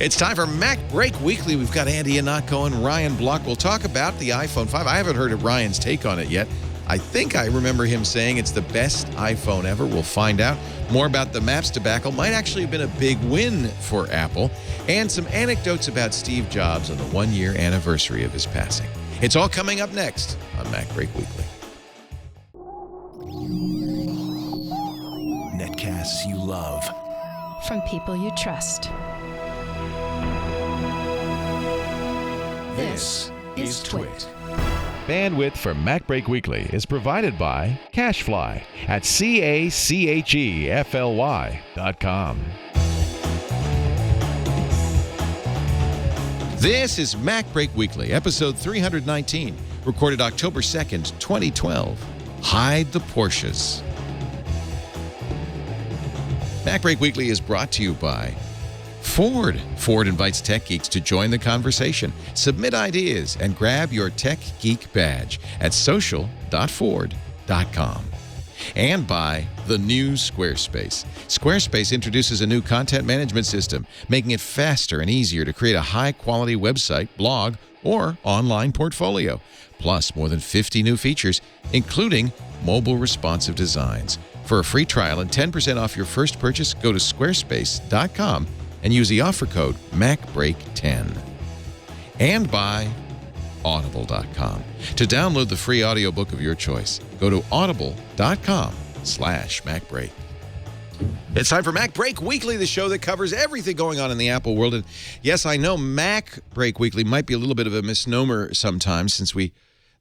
It's time for Mac Break Weekly. We've got Andy Ihnatko and Ryan Block. We'll talk about the iPhone 5. I haven't heard of Ryan's take on it yet. I think I remember him saying it's the best iPhone ever. We'll find out. More about the Maps debacle. Might actually have been a big win for Apple. And some anecdotes about Steve Jobs on the one-year anniversary of his passing. It's all coming up next on Mac Break Weekly. Netcasts you love. From people you trust. This is TWiT. Bandwidth for Mac Break Weekly is provided by Cachefly at CACHEFLY.com. This is Mac Break Weekly, episode 319, recorded October 2nd, 2012. Hide the Porsches. Mac Break Weekly is brought to you by Ford. Ford invites tech geeks to join the conversation. Submit ideas and grab your Tech Geek badge at social.ford.com. And by the new Squarespace. Squarespace introduces a new content management system, making it faster and easier to create a high-quality website, blog, or online portfolio. Plus, more than 50 new features, including mobile responsive designs. For a free trial and 10% off your first purchase, go to squarespace.com and use the offer code MacBreak10. And by Audible.com. To download the free audiobook of your choice, go to audible.com/MacBreak. It's time for Mac Break Weekly, the show that covers everything going on in the Apple world. And yes, I know Mac Break Weekly might be a little bit of a misnomer sometimes since we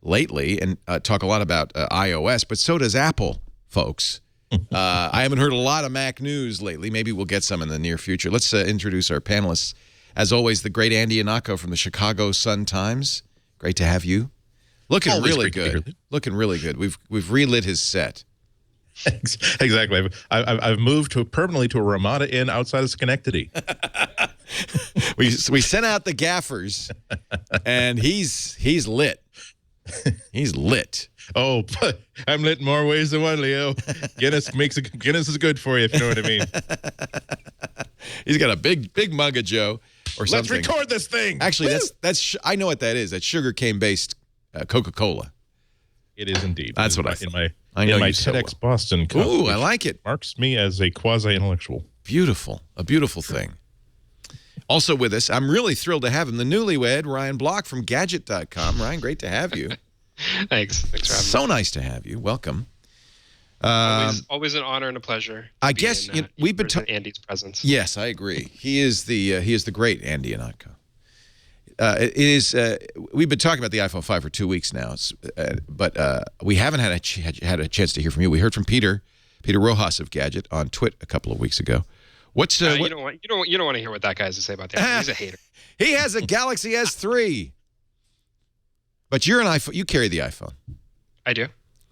lately talk a lot about iOS, but so does Apple, folks. I haven't heard a lot of Mac news lately. Maybe we'll get some in the near future. Let's introduce our panelists. As always, the great Andy Ihnatko from the Chicago Sun-Times. Great to have you. Looking Always really good. Looking really good. We've relit his set. Exactly. I've moved permanently to a Ramada Inn outside of Schenectady. we sent out the gaffers, and he's lit. He's lit. Oh, but I'm lit in more ways than one, Leo. Guinness is good for you, if you know what I mean. He's got a big mug of Joe or something. Let's record this thing. Actually, that's I know what that is. That's sugarcane based Coca-Cola. It is indeed. That's what I thought. In my TEDx Boston cup. Ooh, I like it. Marks me as a quasi-intellectual. Beautiful. A beautiful thing. Also with us, I'm really thrilled to have him, the newlywed Ryan Block from Gadget.com. Ryan, great to have you. Thanks for having me. So nice to have you. Welcome. Always an honor and a pleasure. I guess we've been talking Andy's presence. Yes, I agree. He is the great Andy Ihnatko. We've been talking about the iPhone 5 for 2 weeks now, but we haven't had a chance to hear from you. We heard from Peter Rojas of Gadget on TWiT a couple of weeks ago. You don't want to hear what that guy has to say about that. He's a hater. He has a Galaxy S3. But you're an iPhone. You carry the iPhone. I do.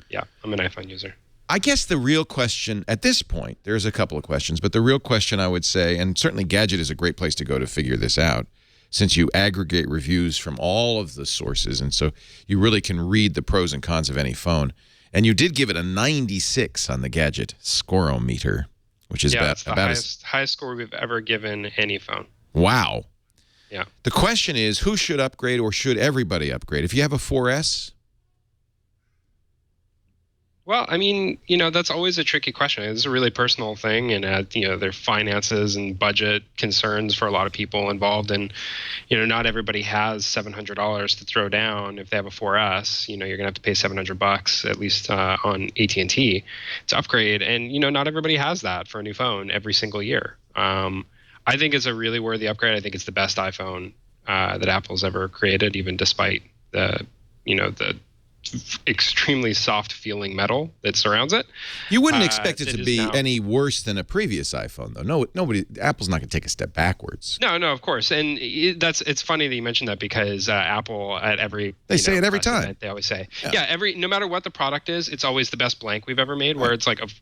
Yeah, I'm an iPhone user. I guess the real question at this point, there's a couple of questions, but the real question I would say, and certainly Gadget is a great place to go to figure this out, since you aggregate reviews from all of the sources, and so you really can read the pros and cons of any phone. And you did give it a 96 on the Gadget Scorometer, which is about the highest score we've ever given any phone. Wow. Yeah. The question is, who should upgrade, or should everybody upgrade? If you have a 4S? Well, I mean, that's always a tricky question. It's a really personal thing, and there are finances and budget concerns for a lot of people involved, and not everybody has $700 to throw down if they have a 4S. You're gonna have to pay $700 at least on AT&T to upgrade, and not everybody has that for a new phone every single year. I think it's a really worthy upgrade. I think it's the best iPhone that Apple's ever created, even despite the extremely soft feeling metal that surrounds it. You wouldn't expect it to be any worse than a previous iPhone, though. No, Apple's not going to take a step backwards. No, of course. And it's funny that you mentioned that, because Apple at every they say it every time. They always say, no matter what the product is, it's always the best blank we've ever made. Where it's like, of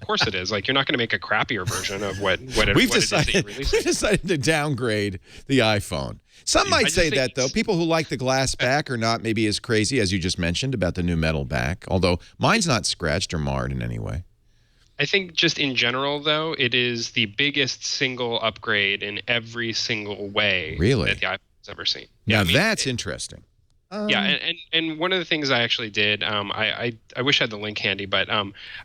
course it is. Like, you're not going to make a crappier version of what we've decided to downgrade the iPhone. Some might say that, though. People who like the glass back are not maybe as crazy as you just mentioned about the new metal back, although mine's not scratched or marred in any way. I think just in general, though, it is the biggest single upgrade in every single way Really? that the iPhone's ever seen. Now Yeah, I mean, that's interesting. yeah, and one of the things I actually did, I wish I had the link handy, but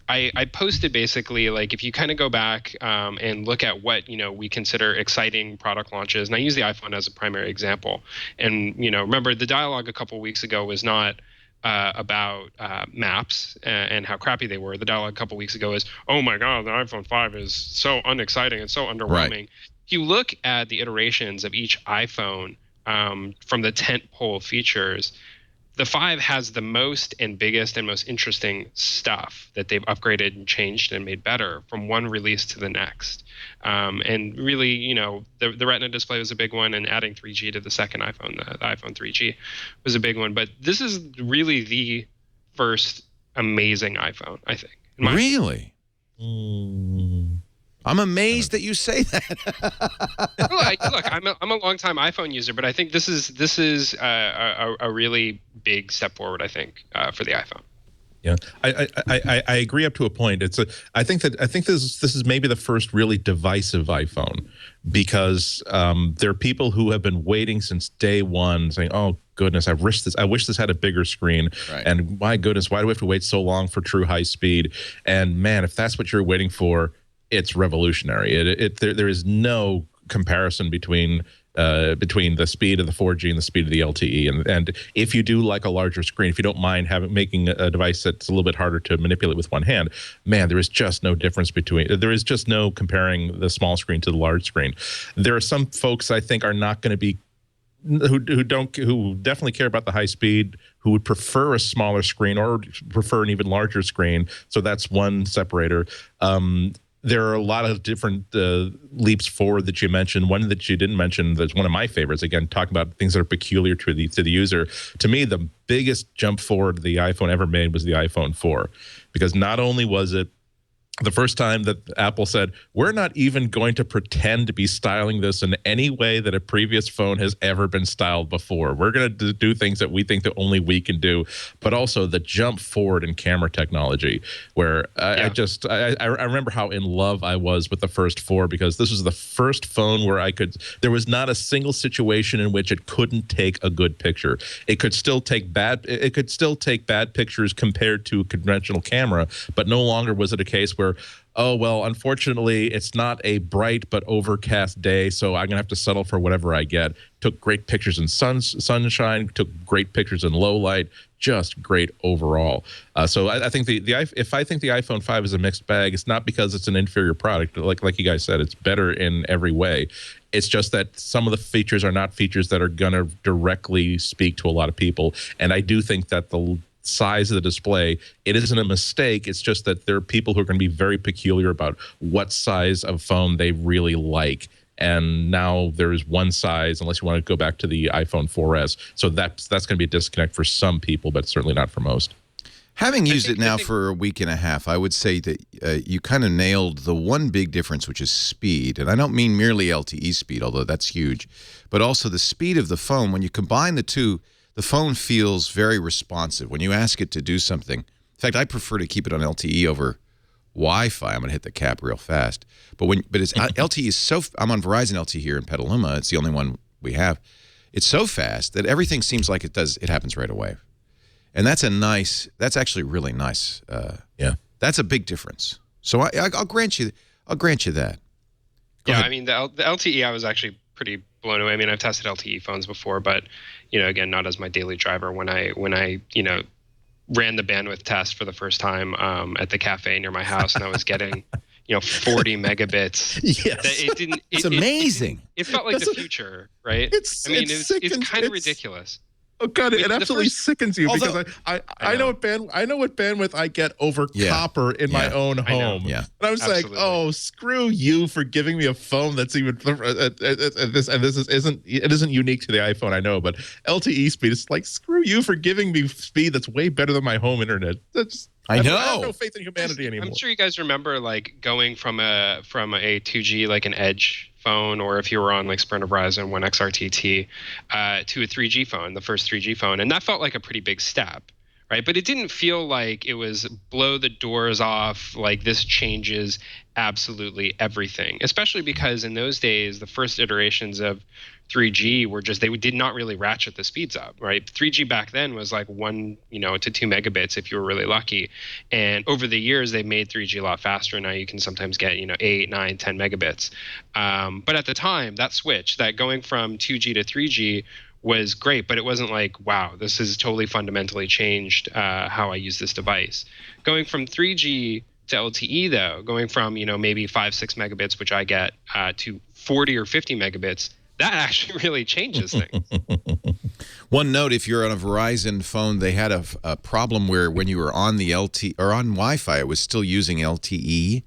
I posted basically like if you kind of go back and look at what we consider exciting product launches, and I use the iPhone as a primary example, and remember the dialogue a couple weeks ago was not about maps and how crappy they were. The dialogue a couple weeks ago is, oh my God, the iPhone 5 is so unexciting and so underwhelming. Right. If you look at the iterations of each iPhone from the tentpole features, the 5 has the most and biggest and most interesting stuff that they've upgraded and changed and made better from one release to the next. And really, the Retina display was a big one, and adding 3G to the second iPhone, the iPhone 3G, was a big one. But this is really the first amazing iPhone, I think. Really? I'm amazed that you say that. Look, I'm a longtime iPhone user, but I think this is a really big step forward. I think for the iPhone. Yeah, I agree up to a point. I think this is maybe the first really divisive iPhone, because there are people who have been waiting since day one, saying, "Oh goodness, I wish this had a bigger screen," right. And my goodness, why do we have to wait so long for true high speed? And man, if that's what you're waiting for, it's revolutionary. There is no comparison between the speed of the 4G and the speed of the LTE. And if you do like a larger screen, if you don't mind making a device that's a little bit harder to manipulate with one hand, man, there is just no difference there is just no comparing the small screen to the large screen. There are some folks I think are not going to be who definitely care about the high speed, who would prefer a smaller screen or prefer an even larger screen. So that's one separator. There are a lot of different leaps forward that you mentioned. One that you didn't mention, that's one of my favorites. Again, talking about things that are peculiar to the user. To me, the biggest jump forward the iPhone ever made was the iPhone 4, because not only was it the first time that Apple said, we're not even going to pretend to be styling this in any way that a previous phone has ever been styled before. We're going to do things that we think that only we can do, but also the jump forward in camera technology, where I remember how in love I was with the first 4, because this was the first phone where there was not a single situation in which it couldn't take a good picture. It could still take bad pictures compared to a conventional camera, but no longer was it a case where, oh, well, unfortunately, it's not a bright but overcast day, so I'm going to have to settle for whatever I get. Took great pictures in sunshine, took great pictures in low light, just great overall. So I think if I think the iPhone 5 is a mixed bag, it's not because it's an inferior product. Like you guys said, it's better in every way. It's just that some of the features are not features that are going to directly speak to a lot of people. And I do think that the size of the display, it isn't a mistake. It's just that there are people who are going to be very peculiar about what size of phone they really like. And now there is one size, unless you want to go back to the iPhone 4S. So that's going to be a disconnect for some people, but certainly not for most. Having used it now for a week and a half, I would say that you kind of nailed the one big difference, which is speed. And I don't mean merely LTE speed, although that's huge, but also the speed of the phone. When you combine the two, the phone feels very responsive. When you ask it to do something, in fact, I prefer to keep it on LTE over Wi-Fi. I'm going to hit the cap real fast. But it's LTE is so. I'm on Verizon LTE here in Petaluma. It's the only one we have. It's so fast that everything seems like it happens right away, and that's actually really nice. Yeah, that's a big difference. So I'll grant you that. Go ahead. I mean the LTE, I was actually pretty blown away. I mean, I've tested LTE phones before, but again, not as my daily driver. When I ran the bandwidth test for the first time at the cafe near my house, and I was getting 40 megabits. Yes, it's amazing. It felt like the future, right? It's kind of ridiculous. Oh God, it absolutely sickens you, because I know what bandwidth I get over copper in my own home. Yeah. And I was like, oh, screw you for giving me a phone that's even it isn't unique to the iPhone, I know, but LTE speed is like, screw you for giving me speed that's way better than my home internet. I know. I have no faith in humanity anymore. I'm sure you guys remember like going from a 2G, like an Edge phone, or if you were on like Sprint or Verizon 1XRTT, to a 3G phone, the first 3G phone, and that felt like a pretty big step, right? But it didn't feel like it was blow the doors off, like this changes absolutely everything, especially because in those days, the first iterations of 3G were just, they did not really ratchet the speeds up, right? 3G back then was like 1, to 2 megabits if you were really lucky. And over the years, they made 3G a lot faster. Now you can sometimes get, 8, 9, 10 megabits. But at the time, that switch, that going from 2G to 3G was great, but it wasn't like, wow, this has totally fundamentally changed how I use this device. Going from 3G to LTE, though, going from, maybe 5, 6 megabits, which I get, to 40 or 50 megabits, that actually really changes things. One note, if you're on a Verizon phone, they had a problem where when you were on the LTE or on Wi-Fi, it was still using LTE.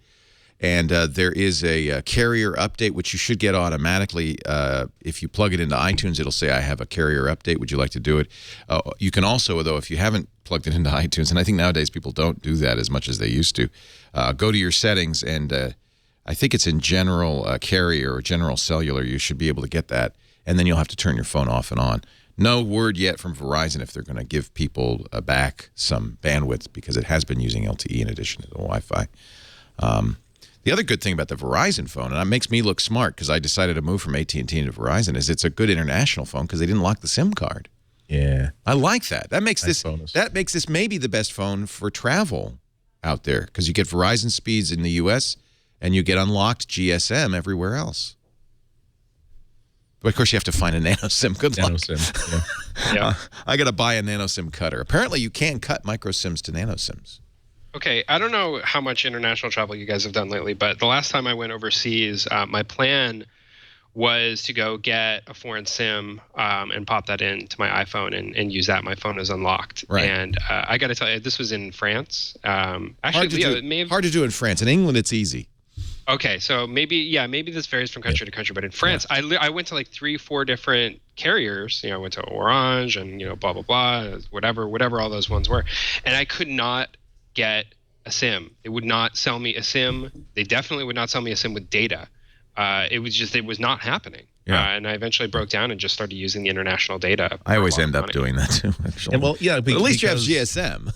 And there is a carrier update, which you should get automatically. If you plug it into iTunes, it'll say, I have a carrier update. Would you like to do it? You can also, though, if you haven't plugged it into iTunes, and I think nowadays people don't do that as much as they used to, go to your settings, and I think it's in general carrier or general cellular. You should be able to get that, and then you'll have to turn your phone off and on. No word yet from Verizon if they're going to give people back some bandwidth, because it has been using LTE in addition to the Wi-Fi. The other good thing about the Verizon phone, and it makes me look smart because I decided to move from AT&T to Verizon, is it's a good international phone because they didn't lock the SIM card. Yeah. I like that. That makes Nice this bonus. that makes this maybe the best phone for travel out there, because you get Verizon speeds in the U.S. and you get unlocked GSM everywhere else. But of course, you have to find a nano SIM. Good luck. Nano SIM. Yeah. Yeah. I got to buy a nano SIM cutter. Apparently, you can't cut micro SIMs to nano SIMs. Okay, I don't know how much international travel you guys have done lately, but the last time I went overseas, my plan was to go get a foreign SIM and pop that into my iPhone and use that. My phone is unlocked. Right. And I got to tell you, this was in France. Actually, Hard to, Leo, do, it may have... hard to do in France. In England, it's easy. Okay, so maybe this varies from country to country, but in France, I went to like 3, 4 different carriers. I went to Orange and blah blah blah, whatever all those ones were, and I could not get a SIM. They would not sell me a SIM. They definitely would not sell me a SIM with data. It was not happening. Yeah. And I eventually broke down and just started using the international data. I always end up doing that too, actually. And well, yeah, but at least you have because- GSM.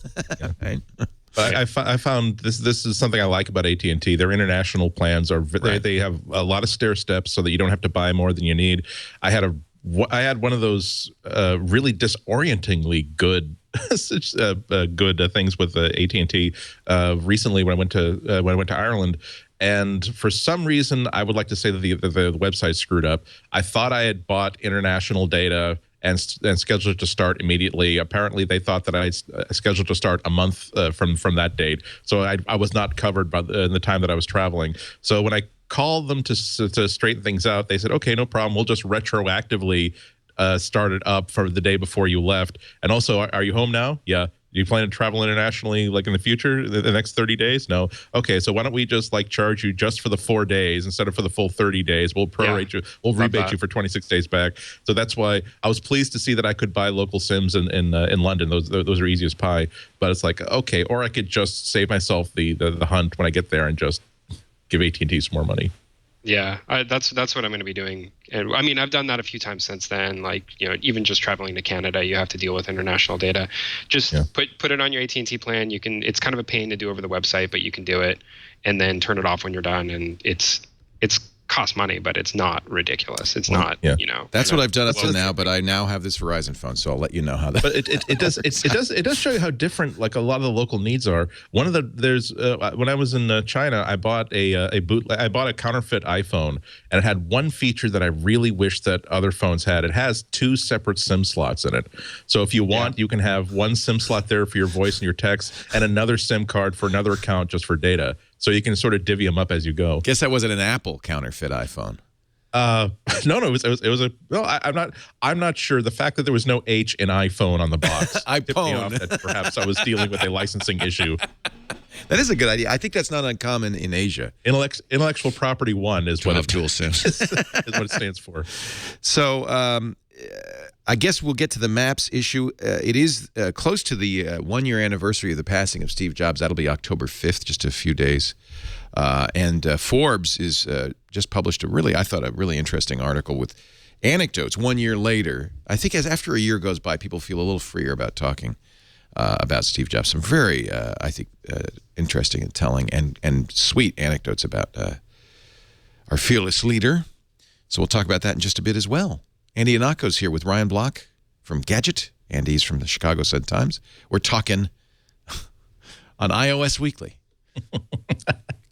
Right? But I found this is something I like about AT&T. Their international plans are they have a lot of stair steps so that you don't have to buy more than you need. I had one of those really disorientingly good things with AT&T recently when I went to Ireland. And for some reason, I would like to say that the website screwed up. I thought I had bought international data and scheduled it to start immediately. Apparently, they thought that I scheduled to start a month from that date. So I was not covered by the time that I was traveling. So when I called them to straighten things out, they said, okay, no problem. We'll just retroactively start it up for the day before you left. And also, are you home now? Yeah. Do you plan to travel internationally like in the future, the next 30 days? No. Okay, so why don't we just like charge you just for the 4 days instead of for the full 30 days? We'll prorate you. We'll rebate you for 26 days back. So that's why I was pleased to see that I could buy local SIMs in London. Those are easy as pie. But it's like, okay, or I could just save myself the hunt when I get there and just give AT&T some more money. Yeah, that's what I'm going to be doing. And I mean, I've done that a few times since then. Like, even just traveling to Canada, you have to deal with international data. Just put it on your AT&T plan. You can. It's kind of a pain to do over the website, but you can do it, and then turn it off when you're done. And it's costs money, but it's not ridiculous. It's not. That's what I've done up to now. But I now have this Verizon phone, so I'll let you know how that. But it does show you how different like a lot of the local needs are. One of when I was in China, I bought a counterfeit iPhone, and it had one feature that I really wish that other phones had. It has 2 separate SIM slots in it. So if you want, you can have one SIM slot there for your voice and your text, and another SIM card for another account just for data. So you can sort of divvy them up as you go. Guess that wasn't an Apple counterfeit iPhone. No, it was a. No, I'm not sure. The fact that there was no H in iPhone on the box tipped me off that perhaps I was dealing with a licensing issue. That is a good idea. I think that's not uncommon in Asia. Intellectual property 1 is what dual SIMs is what it stands for. So I guess we'll get to the Maps issue. It is close to the 1-year anniversary of the passing of Steve Jobs. That'll be October 5th, just a few days. And Forbes is just published a really interesting article with anecdotes 1 year later. I think after a year goes by, people feel a little freer about talking about Steve Jobs. Some very, I think, interesting and telling and sweet anecdotes about our fearless leader. So we'll talk about that in just a bit as well. Andy Ihnatko's here with Ryan Block from Gadget. Andy's from the Chicago Sun-Times. We're talking on iOS Weekly.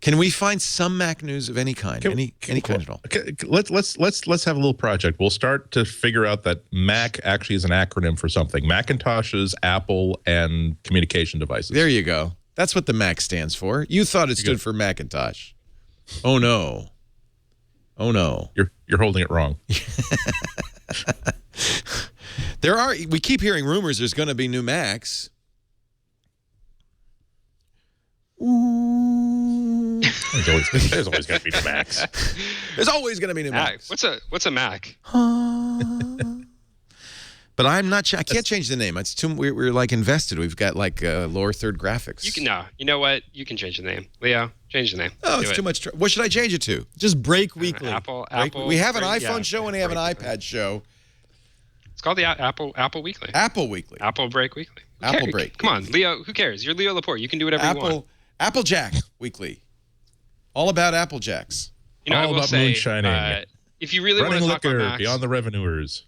Can we find some Mac news of any kind? Any kind at all? Let's have a little project. We'll start to figure out that Mac actually is an acronym for something. Macintoshes, Apple, and communication devices. There you go. That's what the Mac stands for. You thought it stood for Macintosh. Oh no. Oh no. You're holding it wrong. We keep hearing rumors there's going to be new Macs. Ooh. There's always going to be new Macs. There's always going to be new Macs. What's a Mac? But I'm not. I can't change the name. It's too. We're like invested. We've got like lower third graphics. You can no. You know what? You can change the name. Leo, change the name. Oh, it's too much. What should I change it to? Just Break Weekly. Apple. We have an iPhone show and we have an iPad show. It's called the Apple Weekly. Apple Weekly. Apple Break Weekly. Apple Break. Come on, Leo. Who cares? You're Leo Laporte. You can do whatever you want. Applejack Weekly. All about Applejacks. You know, all I will about say, moonshining. If you really want Running to talk about liquor Macs, beyond the revenuers.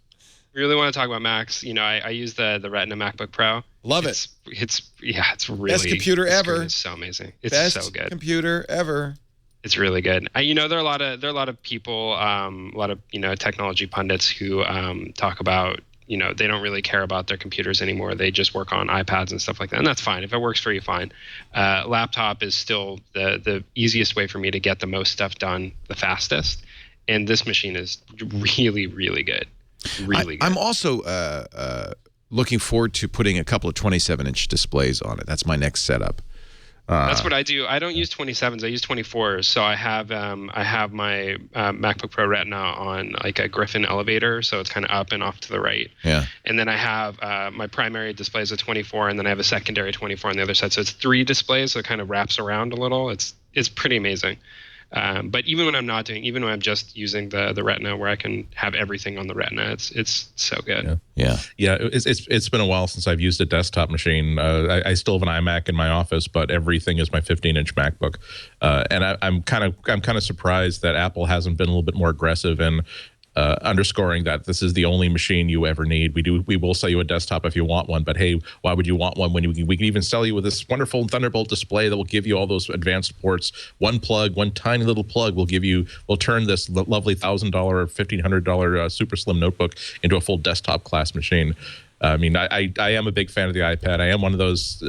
really want to talk about Macs, you know, I use the Retina MacBook Pro. Love it. It's really best computer ever. It's so amazing. It's best so good. Computer ever. It's really good. You know, there are a lot of people, a lot of technology pundits who talk about, they don't really care about their computers anymore. They just work on iPads and stuff like that, and that's fine. If it works for you, fine. Laptop is still the easiest way for me to get the most stuff done the fastest, and this machine is really, really good. Really good. I'm also looking forward to putting a couple of 27-inch displays on it. That's my next setup. That's what I do. I don't use 27s. I use 24s. So I have my MacBook Pro Retina on like a Griffin elevator, so it's kind of up and off to the right. Yeah. And then I have my primary display is a 24, and then I have a secondary 24 on the other side. So it's 3 displays, so it kind of wraps around a little. It's pretty amazing. But even when I'm just using the Retina, where I can have everything on the Retina, it's so good. Yeah. It's been a while since I've used a desktop machine. I still have an iMac in my office, but everything is my 15-inch MacBook. And I'm kind of surprised that Apple hasn't been a little bit more aggressive in underscoring that this is the only machine you ever need. We will sell you a desktop if you want one, but hey, why would you want one when we can even sell you with this wonderful Thunderbolt display that will give you all those advanced ports? One tiny little plug will turn this lovely $1,000 or $1,500 super slim notebook into a full desktop class machine. I mean, I am a big fan of the iPad. I am one of those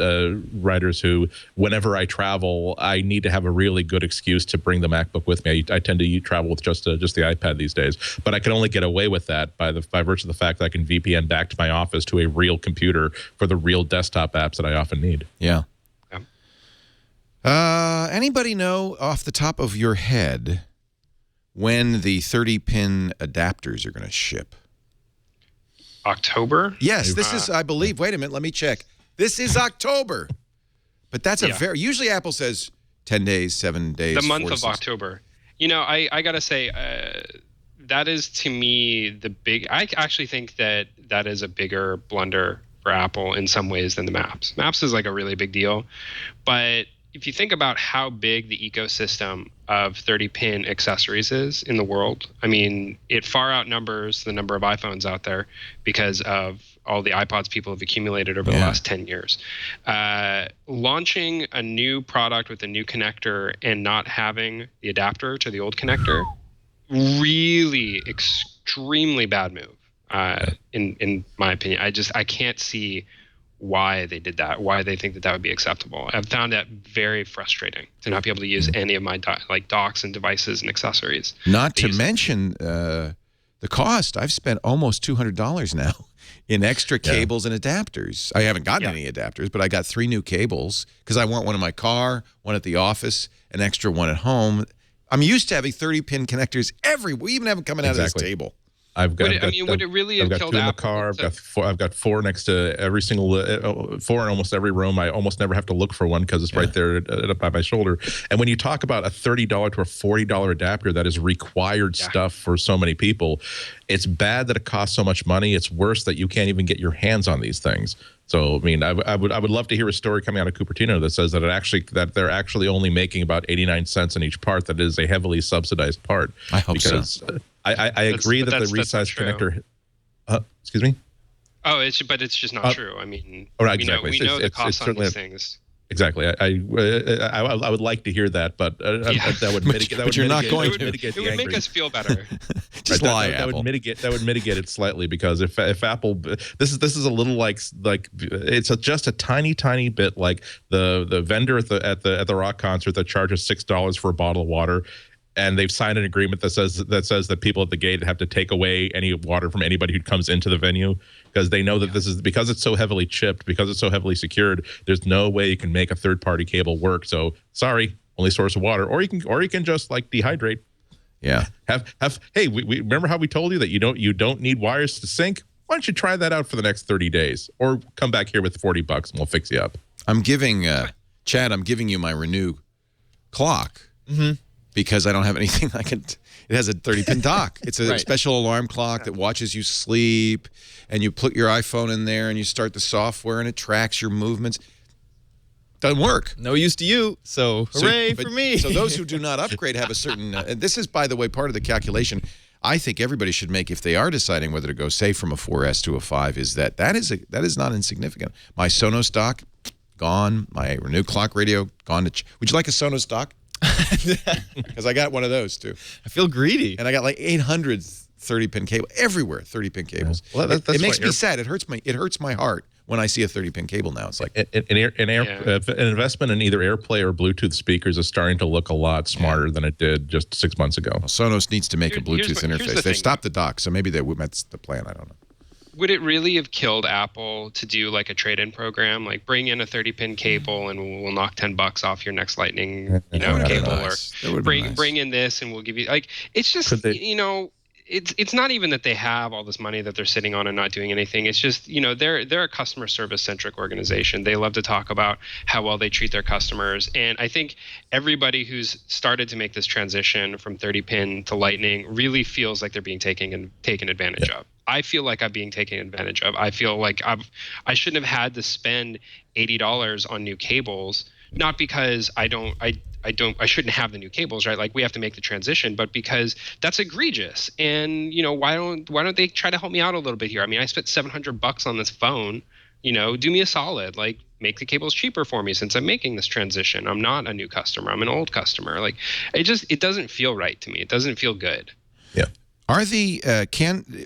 writers who, whenever I travel, I need to have a really good excuse to bring the MacBook with me. I tend to travel with just the iPad these days, but I can only get away with that by virtue of the fact that I can VPN back to my office to a real computer for the real desktop apps that I often need. Yeah. Anybody know off the top of your head when the 30-pin adapters are going to ship? October? Yes, this is, I believe. Wait a minute, let me check. This is October. But that's usually Apple says 10 days, 7 days. The month of October. I got to say, that is to me I actually think that is a bigger blunder for Apple in some ways than the Maps. Maps is like a really big deal. But if you think about how big the ecosystem of 30-pin accessories is in the world, I mean, it far outnumbers the number of iPhones out there because of all the iPods people have accumulated over the last 10 years. Launching a new product with a new connector and not having the adapter to the old connector, really extremely bad move, in my opinion. I can't see why they did that, why they think that would be acceptable. I've found that very frustrating to not be able to use any of my docks and devices and accessories. Not to mention the cost. I've spent almost $200 now in extra cables and adapters. I haven't gotten any adapters, but I got 3 new cables because I want one in my car, one at the office, an extra one at home. I'm used to having 30-pin connectors everywhere. We even have them coming out of this table. I've got. Would it really have I've got killed 2 in the Apple? car. I've got 4 next to every single 4 in almost every room. I almost never have to look for one because it's right there by my shoulder. And when you talk about a $30 to a $40 adapter that is required stuff for so many people, it's bad that it costs so much money. It's worse that you can't even get your hands on these things. So I mean, I would love to hear a story coming out of Cupertino that says that they're actually only making about 89 cents in each part. That is a heavily subsidized part. I hope so. I agree that the resized connector. Excuse me. Oh, it's just not true. I mean, exactly. we know the cost on these things. Exactly. I would like to hear that, but that would mitigate. But you're not going to. It would make us feel better. Just lie, that Apple. That would mitigate it slightly, because if Apple, this is a little like it's just a tiny bit like the vendor at the rock concert that charges $6 for a bottle of water. And they've signed an agreement that says that people at the gate have to take away any water from anybody who comes into the venue, because they know that this is, because it's so heavily chipped, because it's so heavily secured. There's no way you can make a third-party cable work. So sorry, only source of water, or you can just like dehydrate. Yeah. Hey, we remember how we told you that you don't need wires to sync? Why don't you try that out for the next 30 days, or come back here with $40 and we'll fix you up. I'm giving Chad. I'm giving you my Renew clock. Because I don't have anything I can. It has a 30-pin dock. It's a special alarm clock that watches you sleep, and you put your iPhone in there, and you start the software, and it tracks your movements. Doesn't work. No use to you, so hooray for me. So those who do not upgrade have a certain. And this is, by the way, part of the calculation. I think everybody should make if they are deciding whether to go, say, from a 4S to a 5. Is that is not insignificant. My Sonos dock gone. My Renew clock radio gone. Would you like a Sonos dock? Because I got one of those too. I feel greedy. And I got like 800 30-pin cable everywhere. 30-pin cables. Yeah. Well, it makes me sad. It hurts my heart when I see a 30-pin cable now. It's like an investment in either AirPlay or Bluetooth speakers is starting to look a lot smarter than it did just 6 months ago. Well, Sonos needs to make a Bluetooth interface. They stopped the dock, so maybe that's the plan. I don't know. Would it really have killed Apple to do like a trade-in program, like bring in a 30-pin cable and we'll knock $10 off your next Lightning, cable, or bring in this and we'll give you like, it's just it's not even that they have all this money that they're sitting on and not doing anything. It's just they're a customer service centric organization. They love to talk about how well they treat their customers, and I think everybody who's started to make this transition from 30-pin to Lightning really feels like they're being taken advantage of. I feel like I'm being taken advantage of. I feel like I shouldn't have had to spend $80 on new cables, not because I shouldn't have the new cables, right? Like we have to make the transition, but because that's egregious. And why don't they try to help me out a little bit here? I mean, I spent $700 on this phone. Do me a solid, like make the cables cheaper for me since I'm making this transition. I'm not a new customer. I'm an old customer. Like it doesn't feel right to me. It doesn't feel good. Yeah. Are the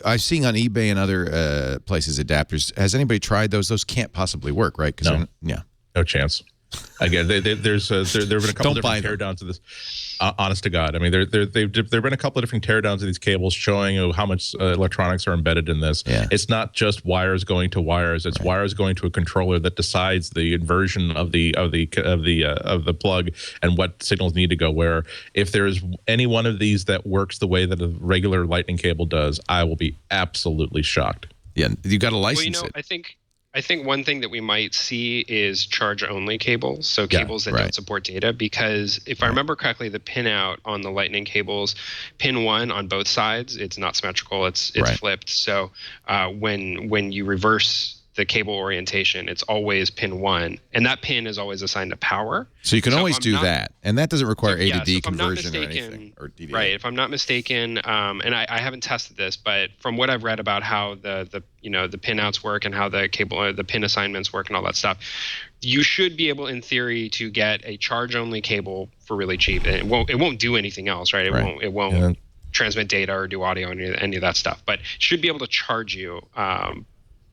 I've seen on eBay and other places adapters? Has anybody tried those? Those can't possibly work, right? No. No chance. Again, there have been a couple different teardowns of this. Honest to God, I mean, there've been a couple of different teardowns of these cables showing how much electronics are embedded in this. Yeah. It's not just wires going to wires; it's wires going to a controller that decides the inversion of the plug and what signals need to go where. If there is any one of these that works the way that a regular Lightning cable does, I will be absolutely shocked. Yeah, you got to license it. I think one thing that we might see is charge-only cables, so cables that don't support data, because if I remember correctly, the pinout on the Lightning cables, pin 1 on both sides, it's not symmetrical, it's flipped. So when you reverse the cable orientation, it's always pin 1, and that pin is always assigned to power. So you can always do that, and that doesn't require A to D conversion or anything, or DVA. Right, if I'm not mistaken, and I haven't tested this, but from what I've read about how the pinouts work and how the cable, the pin assignments work and all that stuff, you should be able, in theory, to get a charge-only cable for really cheap. And it won't do anything else, right? It won't transmit data or do audio or any of that stuff, but should be able to charge you.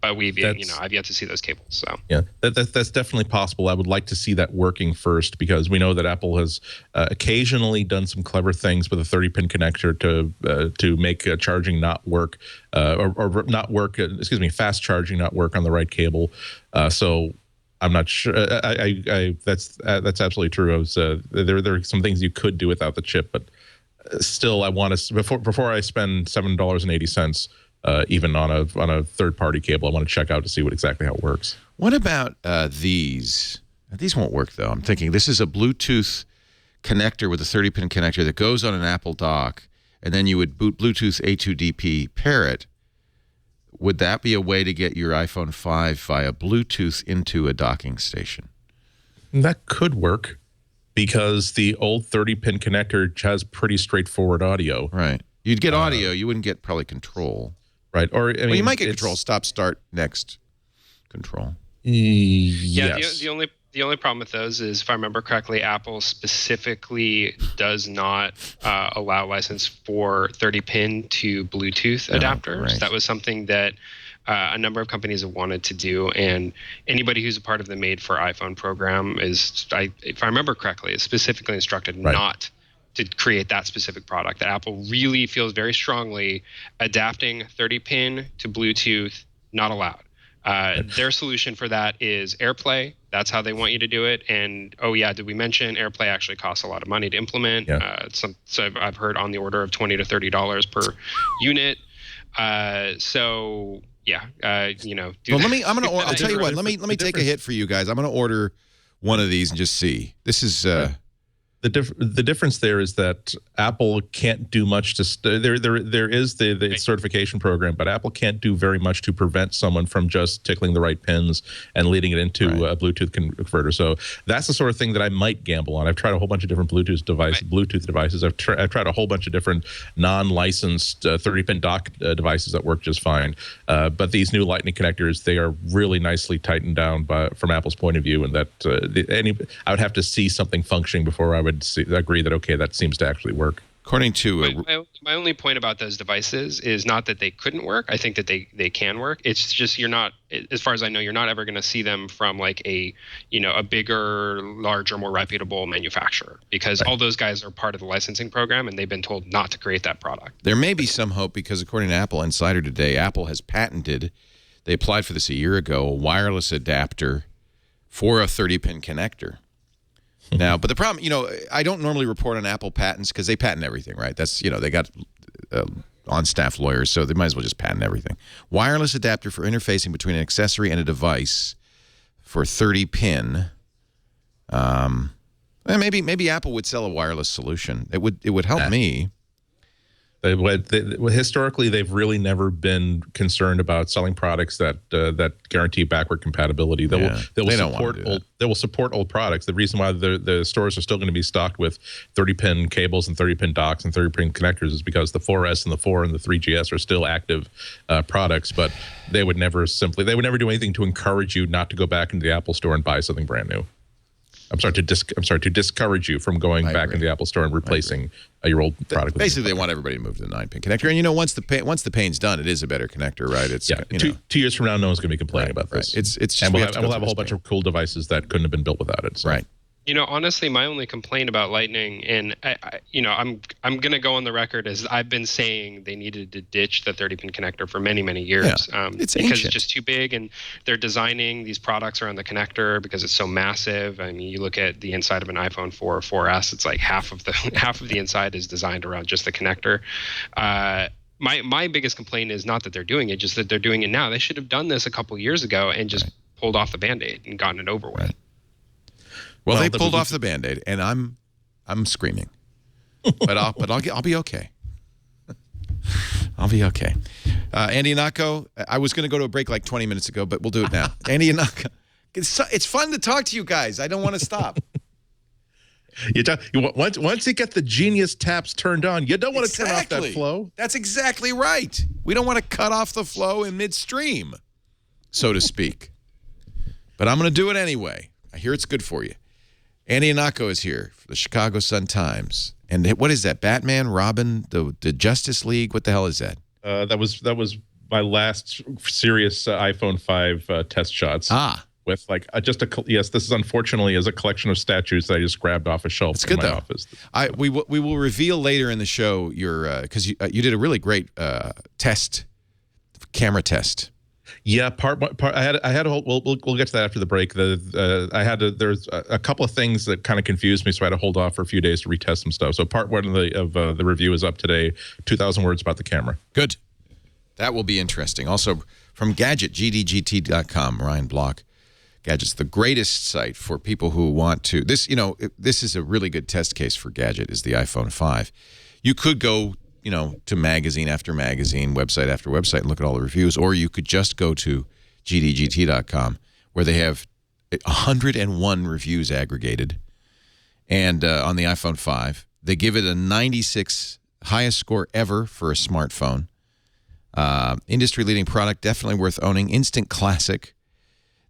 But I've yet to see those cables. So yeah, that's definitely possible. I would like to see that working first, because we know that Apple has occasionally done some clever things with a 30-pin connector to make charging not work, or not work. Fast charging not work on the right cable. So I'm not sure. That's absolutely true. There are some things you could do without the chip, but still, I want to before I spend $7.80 even on a third-party cable. I want to check out to see exactly how it works. What about these? These won't work though. I'm thinking this is a Bluetooth connector with a 30-pin connector that goes on an Apple dock, and then you would boot Bluetooth A2DP pair it. Would that be a way to get your iPhone 5 via Bluetooth into a docking station? That could work because the old 30-pin connector has pretty straightforward audio. Right. You'd get audio. You wouldn't get probably control. Right. Or I mean, you might get control. Stop, start, next. Control. Yes. Yeah. The only problem with those is, if I remember correctly, Apple specifically does not allow license for 30-pin to Bluetooth adapters. Right. That was something that a number of companies have wanted to do, and anybody who's a part of the Made for iPhone program is, if I remember correctly, is specifically instructed not to create that specific product. That Apple really feels very strongly adapting 30-pin to Bluetooth, not allowed. Their solution for that is AirPlay. That's how they want you to do it. And did we mention AirPlay actually costs a lot of money to implement? Yeah. So I've heard on the order of $20 to $30 per unit. I'll tell you what. Let me take a hit for you guys. I'm going to order one of these and just see. This is. The difference there is that Apple can't do much to there is the certification program, but Apple can't do very much to prevent someone from just tickling the right pins and leading it into a Bluetooth converter. So that's the sort of thing that I might gamble on. I've tried a whole bunch of different Bluetooth devices. I've tried a whole bunch of different non-licensed 30-pin dock devices that work just fine. But these new Lightning connectors, they are really nicely tightened down from Apple's point of view, and that I would have to see something functioning before I would agree that that seems to actually work. According to my only point about those devices is not that they couldn't work. I think that they can work. It's just you're not, as far as I know, you're not ever going to see them from like a bigger, larger, more reputable manufacturer, because all those guys are part of the licensing program and they've been told not to create that product. There may be some hope because according to Apple Insider today, Apple has patented, they applied for this a year ago, a wireless adapter for a 30-pin connector. Now, but the problem, I don't normally report on Apple patents because they patent everything, right? That's, they got on-staff lawyers, so they might as well just patent everything. Wireless adapter for interfacing between an accessory and a device for 30-pin. Maybe Apple would sell a wireless solution. It would help me. Historically, they've really never been concerned about selling products that guarantee backward compatibility. They will support old products. The reason why the stores are still going to be stocked with 30-pin cables and 30-pin docks and 30-pin connectors is because the 4S and the 4 and the 3GS are still active products. But they would never do anything to encourage you not to go back into the Apple Store and buy something brand new. I'm sorry to discourage you from going back into the Apple Store and replacing your old product. Basically, they want everybody to move to the 9-pin connector, and once the pain's done, it is a better connector, right? It's 2 years from now, no one's going to be complaining about this. It's just, and we'll have a whole bunch of cool devices that couldn't have been built without it. So. Right. Honestly, my only complaint about Lightning, and I'm going to go on the record as I've been saying they needed to ditch the 30-pin connector for many, many years. Yeah, because it's just too big, and they're designing these products around the connector because it's so massive. I mean, you look at the inside of an iPhone 4 or 4S, it's like half of the inside is designed around just the connector. My biggest complaint is not that they're doing it, just that they're doing it now. They should have done this a couple years ago and just pulled off the Band-Aid and gotten it over with. Right. Well, they pulled off the Band-Aid, and I'm screaming, but I'll be okay. I'll be okay. Andy Ihnatko, I was going to go to a break like 20 minutes ago, but we'll do it now. Andy Ihnatko, it's fun to talk to you guys. I don't want to stop. Once you get the genius taps turned on, you don't want to turn off that flow. That's exactly right. We don't want to cut off the flow in midstream, so to speak. But I'm going to do it anyway. I hear it's good for you. Andy Ihnatko is here for the Chicago Sun-Times. And what is that? Batman, Robin, the Justice League? What the hell is that? That was my last serious iPhone 5 test shots. With this is unfortunately a collection of statues that I just grabbed off a shelf in my office. We will reveal later in the show because you did a really great camera test. Yeah, part I had a whole, we'll get to that after the break. There's a couple of things that kind of confused me, so I had to hold off for a few days to retest some stuff. So part one of the review is up today. 2,000 words about the camera. Good. That will be interesting. Also from Gadget, gdgt.com, Ryan Block. Gadget's the greatest site for people who want to. This is a really good test case for Gadget. Is the iPhone 5. You could go to magazine after magazine, website after website, and look at all the reviews. Or you could just go to gdgt.com, where they have 101 reviews aggregated. And on the iPhone 5, they give it a 96, highest score ever for a smartphone. Industry-leading product, definitely worth owning. Instant classic.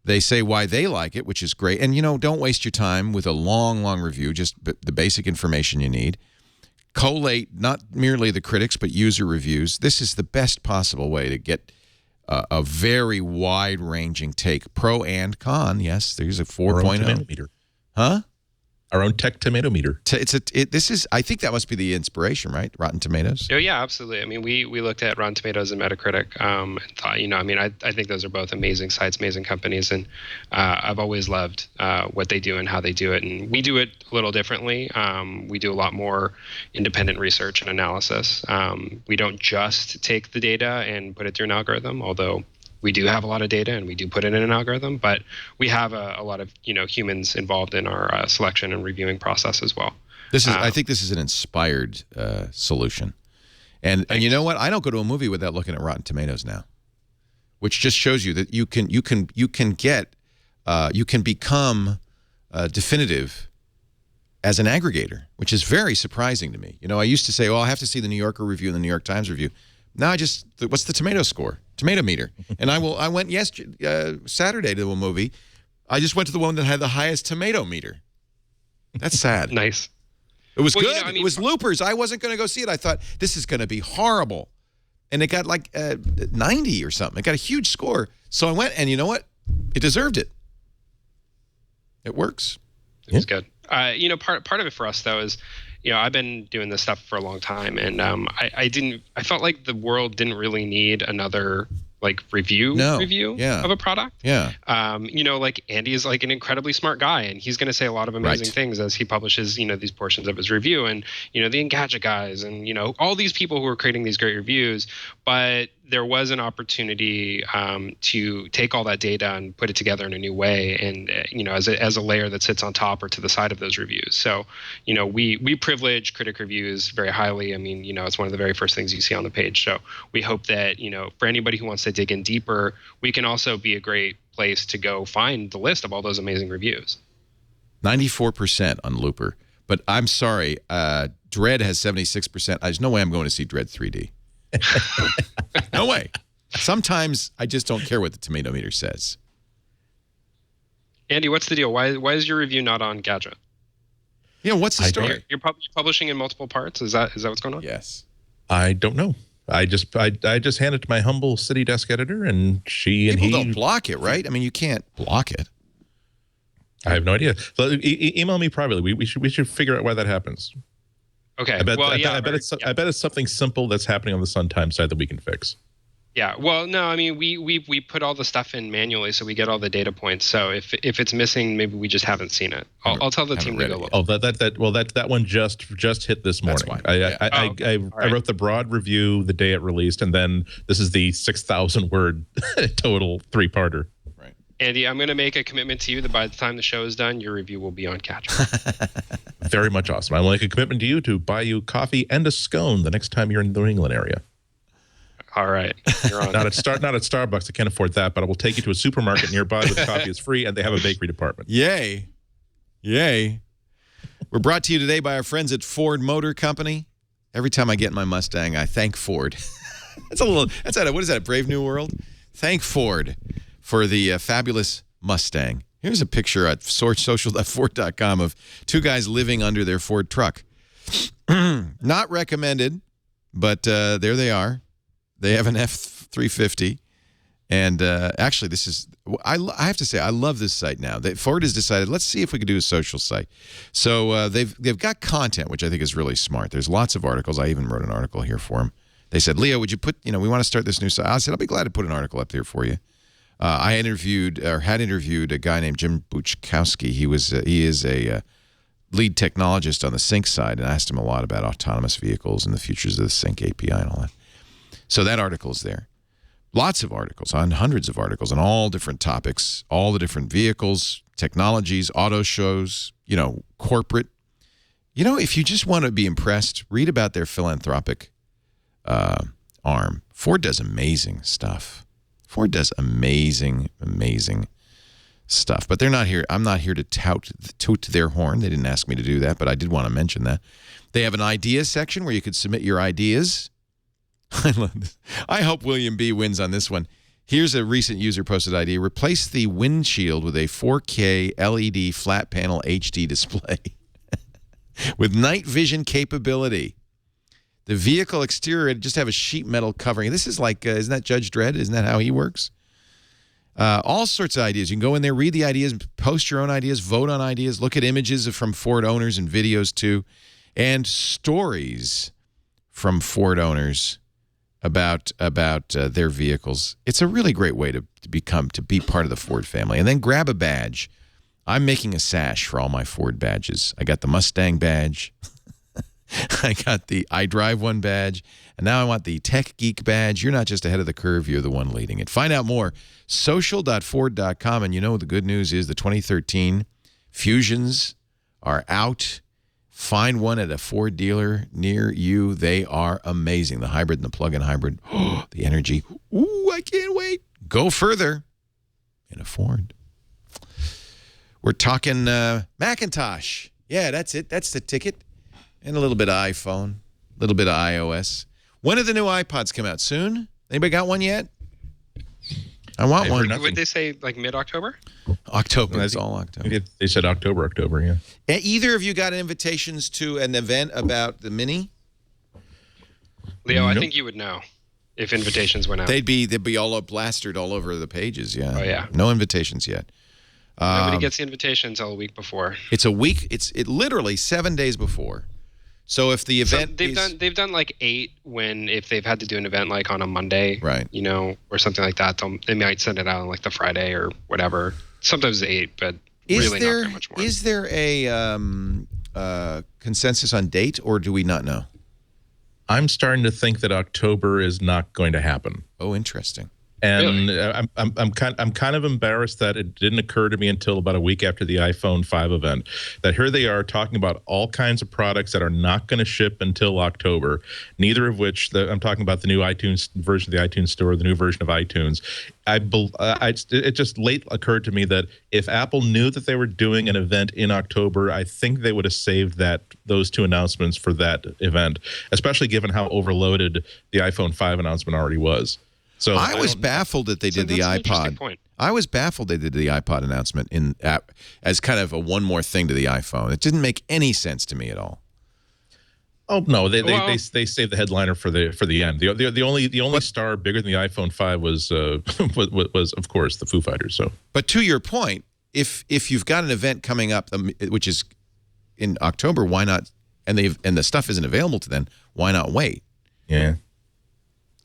They say why they like it, which is great. And, don't waste your time with a long, long review, just the basic information you need. Collate not merely the critics, but user reviews. This is the best possible way to get a very wide-ranging take, pro and con. Yes, there's a 4.0. Huh? Our own tech tomato meter. I think that must be the inspiration, right? Rotten Tomatoes. Oh yeah, absolutely. I mean, we looked at Rotten Tomatoes and Metacritic, and thought, I think those are both amazing sites, amazing companies, and I've always loved what they do and how they do it. And we do it a little differently. We do a lot more independent research and analysis. We don't just take the data and put it through an algorithm, although we do have a lot of data and we do put it in an algorithm, but we have a lot of humans involved in our selection and reviewing process as well. I think this is an inspired solution, and you know what? I don't go to a movie without looking at Rotten Tomatoes now, which just shows you that you can become definitive as an aggregator, which is very surprising to me. I used to say, I have to see the New Yorker review and the New York Times review. Now what's the tomato score? Tomato meter. And I went Saturday to a movie. I just went to the one that had the highest tomato meter. That's sad. Nice. It was good. It was Loopers. I wasn't going to go see it. I thought, this is going to be horrible. And it got like 90 or something. It got a huge score. So I went, and you know what? It deserved it. It works. It was good. Part of it for us, though, is I've been doing this stuff for a long time, and I felt like the world didn't really need another review of a product. Yeah. Like Andy is like an incredibly smart guy, and he's going to say a lot of amazing things as he publishes, these portions of his review, and the Engadget guys, and all these people who are creating these great reviews. But there was an opportunity to take all that data and put it together in a new way, and as a layer that sits on top or to the side of those reviews. So we privilege critic reviews very highly. I mean, it's one of the very first things you see on the page. So we hope that for anybody who wants to dig in deeper, we can also be a great place to go find the list of all those amazing reviews. 94% on Looper, but I'm sorry, Dread has 76%. There's no way I'm going to see Dread 3D. No way. Sometimes I just don't care what the tomato meter says. Andy, what's the deal? Why is your review not on Gadget? What's the story? You're publishing in multiple parts. Is that what's going on? Yes. I don't know. I just hand it to my humble city desk editor, and People don't block it, right? I mean, you can't block it. I have no idea. So, email me privately. We should figure out why that happens. Okay. I bet it's something simple that's happening on the Sun Times side that we can fix. Yeah. Well, no, I mean, we put all the stuff in manually, so we get all the data points. So if it's missing, maybe we just haven't seen it. I'll tell the team to go look. Oh, that one just hit this morning. I wrote the broad review the day it released, and then this is the 6,000 word total 3-parter. Right. Andy, I'm going to make a commitment to you that by the time the show is done, your review will be on Cachefly. Very much awesome. I will make a commitment to you to buy you coffee and a scone the next time you're in the New England area. All right. You're on. Not at Starbucks. I can't afford that, but I will take you to a supermarket nearby where the coffee is free and they have a bakery department. Yay. Yay. We're brought to you today by our friends at Ford Motor Company. Every time I get in my Mustang, I thank Ford. What is that, Brave New World? Thank Ford for the fabulous Mustang. Here's a picture at social.ford.com of two guys living under their Ford truck. Not recommended, but there they are. They have an F-350. And actually, I have to say, I love this site now. Ford has decided, let's see if we can do a social site. So they've got content, which I think is really smart. There's lots of articles. I even wrote an article here for them They said, Leo, would you put, we want to start this new site. I said, I'll be glad to put an article up there for you. I had interviewed a guy named Jim Buchkowski. He is a lead technologist on the Sync side, and I asked him a lot about autonomous vehicles and the futures of the Sync API and all that. So that article is there. Lots of articles, hundreds of articles on all different topics, all the different vehicles, technologies, auto shows, corporate. If you just want to be impressed, read about their philanthropic arm. Ford does amazing stuff. Ford does amazing stuff. But they're not here. I'm not here to toot their horn. They didn't ask me to do that, but I did want to mention that. They have an idea section where you could submit your ideas. I love this. I hope William B. wins on this one. Here's a recent user posted idea. Replace the windshield with a 4K LED flat panel HD display with night vision capability. The vehicle exterior just have a sheet metal covering. This is like, isn't that Judge Dredd? Isn't that how he works? All sorts of ideas. You can go in there, read the ideas, post your own ideas, vote on ideas, look at images from Ford owners and videos too, and stories from Ford owners about their vehicles. It's a really great way to be part of the Ford family. And then grab a badge. I'm making a sash for all my Ford badges. I got the Mustang badge. I got the I Drive One badge. And now I want the Tech Geek badge. You're not just ahead of the curve. You're the one leading it. Find out more. Social.ford.com. And the good news is the 2013 Fusions are out. Find one at a Ford dealer near you. They are amazing. The hybrid and the plug-in hybrid. Oh, the energy. Ooh, I can't wait. Go further in a Ford. We're talking Macintosh. Yeah, that's it. That's the ticket. And a little bit of iPhone, a little bit of iOS. When do the new iPods come out? Soon? Anybody got one yet? I want one. Would they say like mid-October? October. It's all October. They said October, yeah. Either of you got invitations to an event about the Mini? Leo, nope. I think you would know if invitations went out. They'd be all plastered all over the pages, yeah. Oh, yeah. No invitations yet. Nobody gets the invitation until a week before. It's a week. It's literally 7 days before. So if the event they've done like 8 if they've had to do an event like on a Monday, right? Or something like that. They might send it out on like the Friday or whatever. Sometimes 8, but really not very much more. Is there a consensus on date, or do we not know? I'm starting to think that October is not going to happen. Oh, interesting. And really? I'm kind of embarrassed that it didn't occur to me until about a week after the iPhone 5 event that here they are talking about all kinds of products that are not going to ship until October. Neither of which I'm talking about the new iTunes version of the iTunes Store, the new version of iTunes. It just late occurred to me that if Apple knew that they were doing an event in October, I think they would have saved those 2 announcements for that event, especially given how overloaded the iPhone 5 announcement already was. So I was baffled that they did the iPod. I was baffled they did the iPod announcement as kind of a one more thing to the iPhone. It didn't make any sense to me at all. Oh no, they saved the headliner for the end. The only star bigger than the iPhone 5 was of course the Foo Fighters. So, but to your point, if you've got an event coming up which is in October, why not? And the stuff isn't available to then. Why not wait? Yeah.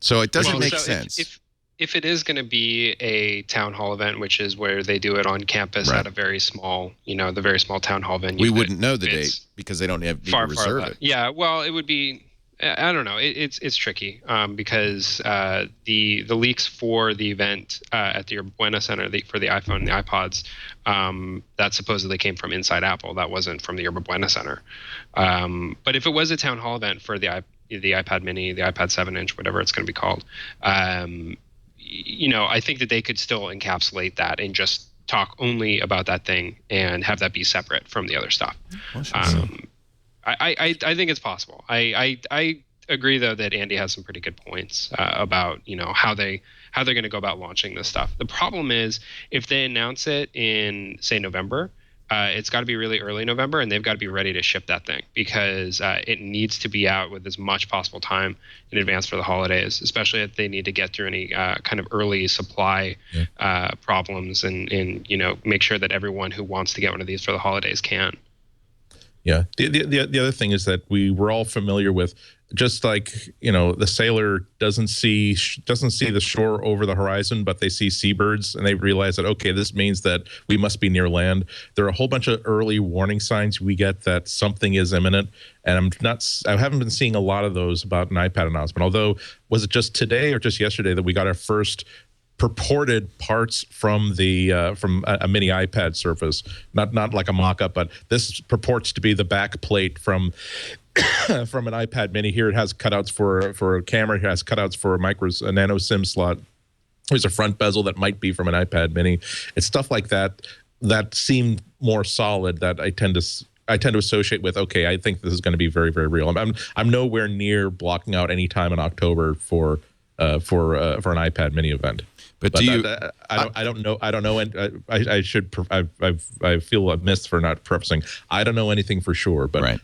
So it doesn't make sense. If it is going to be a town hall event, which is where they do it on campus at a very small, the very small town hall venue. We wouldn't know the date because they don't have to reserve it. Yeah, well, it would be. I don't know. It's tricky because the leaks for the event at the Yerba Buena Center for the iPhone and the iPods that supposedly came from inside Apple. That wasn't from the Yerba Buena Center. But if it was a town hall event for the iPad Mini, the iPad 7-inch, whatever it's going to be called, I think that they could still encapsulate that and just talk only about that thing and have that be separate from the other stuff. I think it's possible. I agree though that Andy has some pretty good points about how they're going to go about launching this stuff. The problem is if they announce it in say November. It's got to be really early November, and they've got to be ready to ship that thing because it needs to be out with as much possible time in advance for the holidays, especially if they need to get through any kind of early supply problems and make sure that everyone who wants to get one of these for the holidays can. Yeah. The other thing is that we were all familiar with, just like, the sailor doesn't see the shore over the horizon, but they see seabirds and they realize that, okay, this means that we must be near land. There are a whole bunch of early warning signs we get that something is imminent. And I haven't been seeing a lot of those about an iPad announcement. Although, was it just today or just yesterday that we got our first purported parts from from a mini iPad Surface, not like a mock-up, but this purports to be the back plate from from an iPad Mini. Here it has cutouts for a camera. It has cutouts for a nano SIM slot. There's a front bezel that might be from an iPad Mini. It's stuff like that seem more solid that I tend to associate with, okay, I think this is going to be very, very real. I'm nowhere near blocking out any time in October for an iPad Mini event. But I don't know. And I feel amiss for not prefacing. I don't know anything for sure. But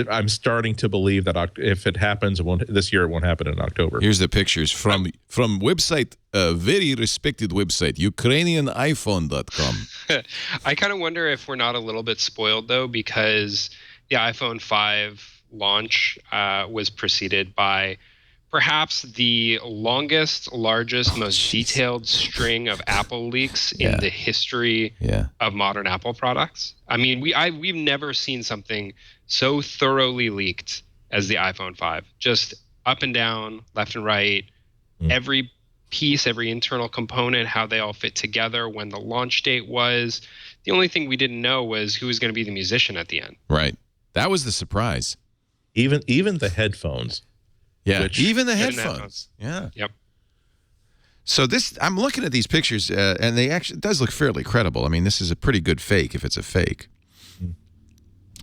I'm starting to believe that if it happens, this year it won't happen in October. Here's the pictures from website, very respected website, UkrainianIPhone.com. I kind of wonder if we're not a little bit spoiled though, because the iPhone 5 launch was preceded by perhaps the largest, most detailed string of Apple leaks in the history of modern Apple products. I mean, we've never seen something so thoroughly leaked as the iPhone 5. Just up and down, left and right, every piece, every internal component, how they all fit together, when the launch date was. The only thing we didn't know was who was going to be the musician at the end. Right. That was the surprise. Even the headphones. Yeah, even the headphones. Yeah. Yep. So I'm looking at these pictures, and it does look fairly credible. I mean, this is a pretty good fake if it's a fake.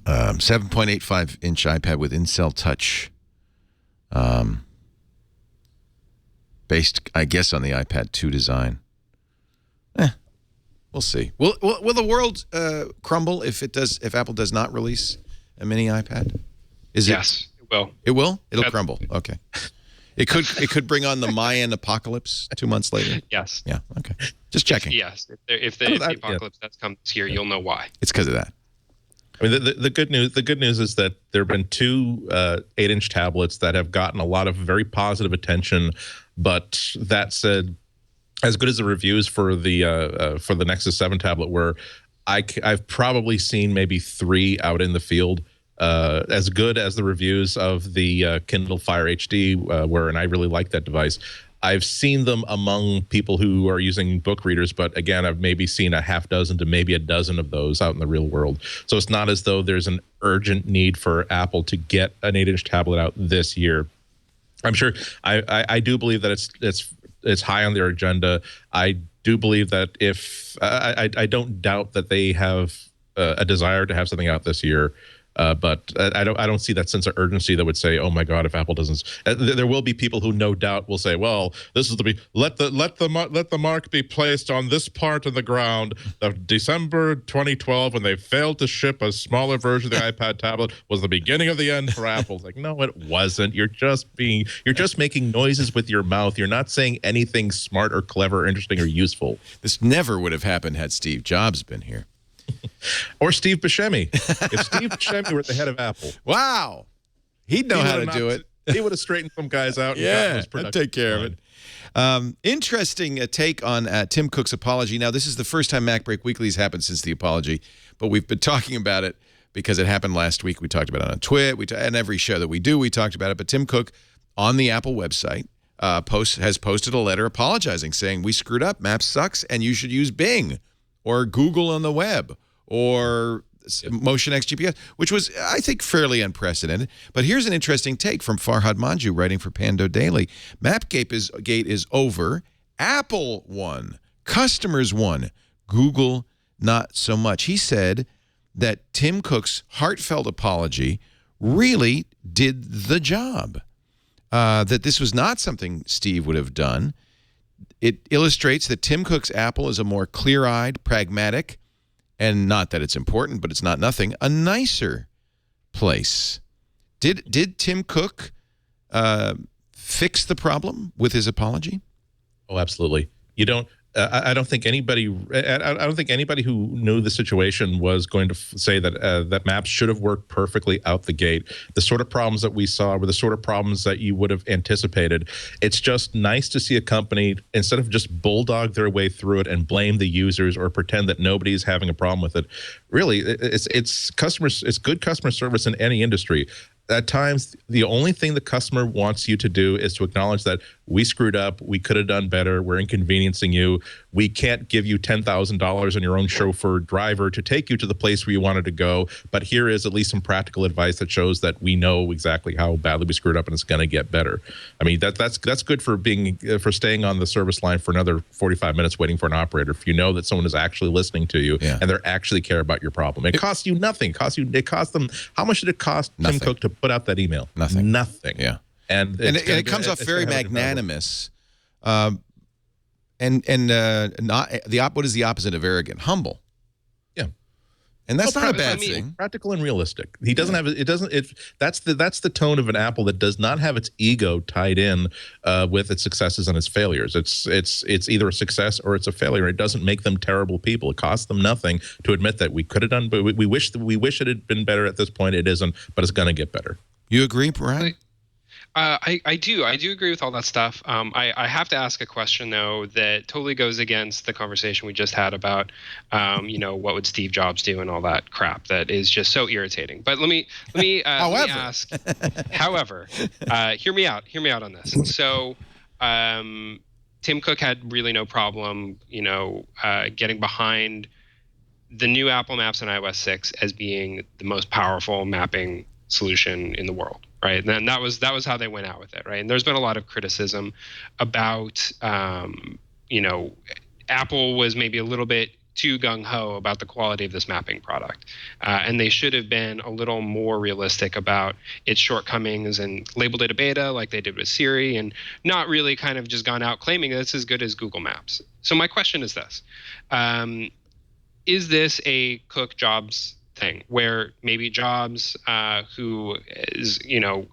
7.85-inch iPad with in-cell touch, based, I guess, on the iPad 2 design. We'll see. Will the world crumble if Apple does not release a mini iPad? Yes. Will. It will? It'll crumble. Okay. It could bring on the Mayan apocalypse 2 months later. Yes. Yeah. Okay. Just checking. Yes. If the apocalypse does come this year, you'll know why. It's because of that. I mean, the good news is that there have been two 8-inch tablets that have gotten a lot of very positive attention. But that said, as good as the reviews for the Nexus 7 tablet were, I've probably seen maybe 3 out in the field. As good as the reviews of the Kindle Fire HD were, and I really like that device. I've seen them among people who are using book readers, but again, I've maybe seen a half dozen to maybe a dozen of those out in the real world. So it's not as though there's an urgent need for Apple to get an 8-inch tablet out this year. I'm sure. I do believe that it's high on their agenda. I do believe that if I don't doubt that they have a desire to have something out this year. But I don't see that sense of urgency that would say, oh my God, if Apple doesn't, there will be people who no doubt will say, well, this is let the mark be placed on this part of the ground. Of December 2012, when they failed to ship a smaller version of the iPad tablet, was the beginning of the end for Apple. It's like, no, it wasn't. You're just making noises with your mouth. You're not saying anything smart or clever, or interesting, or useful. This never would have happened had Steve Jobs been here. Or Steve Buscemi. If Steve Buscemi were at the head of Apple. Wow. He'd know how to do it. He would have straightened some guys out. Yeah, I'd take care of it. Interesting take on Tim Cook's apology. Now, this is the first time MacBreak Weekly has happened since the apology, but we've been talking about it because it happened last week. We talked about it on TWiT. And every show that we do, we talked about it. But Tim Cook on the Apple website has posted a letter apologizing, saying, we screwed up, Maps sucks, and you should use Bing or Google on the web or Motion X GPS, which was, I think, fairly unprecedented. But here's an interesting take from Farhad Manjoo, writing for Pando Daily. Mapgate is over. Apple won. Customers won. Google, not so much. He said that Tim Cook's heartfelt apology really did the job, that this was not something Steve would have done. It illustrates that Tim Cook's Apple is a more clear-eyed, pragmatic, and not that it's important, but it's not nothing, a nicer place. Did Tim Cook fix the problem with his apology? Oh, absolutely. You don't. I don't think anybody. I don't think anybody who knew the situation was going to say that that Maps should have worked perfectly out the gate. The sort of problems that we saw were the sort of problems that you would have anticipated. It's just nice to see a company, instead of just bulldog their way through it and blame the users or pretend that nobody's having a problem with it. Really, it's customers. It's good customer service in any industry. At times, the only thing the customer wants you to do is to acknowledge that we screwed up, we could have done better, we're inconveniencing you, we can't give you $10,000 on your own chauffeur driver to take you to the place where you wanted to go, but here is at least some practical advice that shows that we know exactly how badly we screwed up and it's going to get better. I mean, that's good for staying on the service line for another 45 minutes waiting for an operator. If you know that someone is actually listening to you and they're actually care about your problem. It costs you nothing. It cost them. How much did it cost Tim Cook to put out that email? Nothing. Yeah. And it comes off very magnanimous, not what is the opposite of arrogant? Humble. Yeah, and that's not a bad thing. Practical and realistic. He doesn't have it. Doesn't it? That's the tone of an Apple that does not have its ego tied in with its successes and its failures. It's either a success or it's a failure. It doesn't make them terrible people. It costs them nothing to admit that we could have done, but we wish it had been better at this point. It isn't, but it's going to get better. You agree, Brian? I do agree with all that stuff. I have to ask a question though that totally goes against the conversation we just had about, what would Steve Jobs do and all that crap that is just so irritating. But let me ask. However, hear me out on this. So, Tim Cook had really no problem, getting behind the new Apple Maps and iOS 6 as being the most powerful mapping solution in the world, right? And then that was how they went out with it, right? And there's been a lot of criticism about, Apple was maybe a little bit too gung-ho about the quality of this mapping product. And they should have been a little more realistic about its shortcomings and labeled it a beta like they did with Siri and not really kind of just gone out claiming that it's as good as Google Maps. So my question is this. Is this a Cook-Jobs thing where maybe Jobs, who is,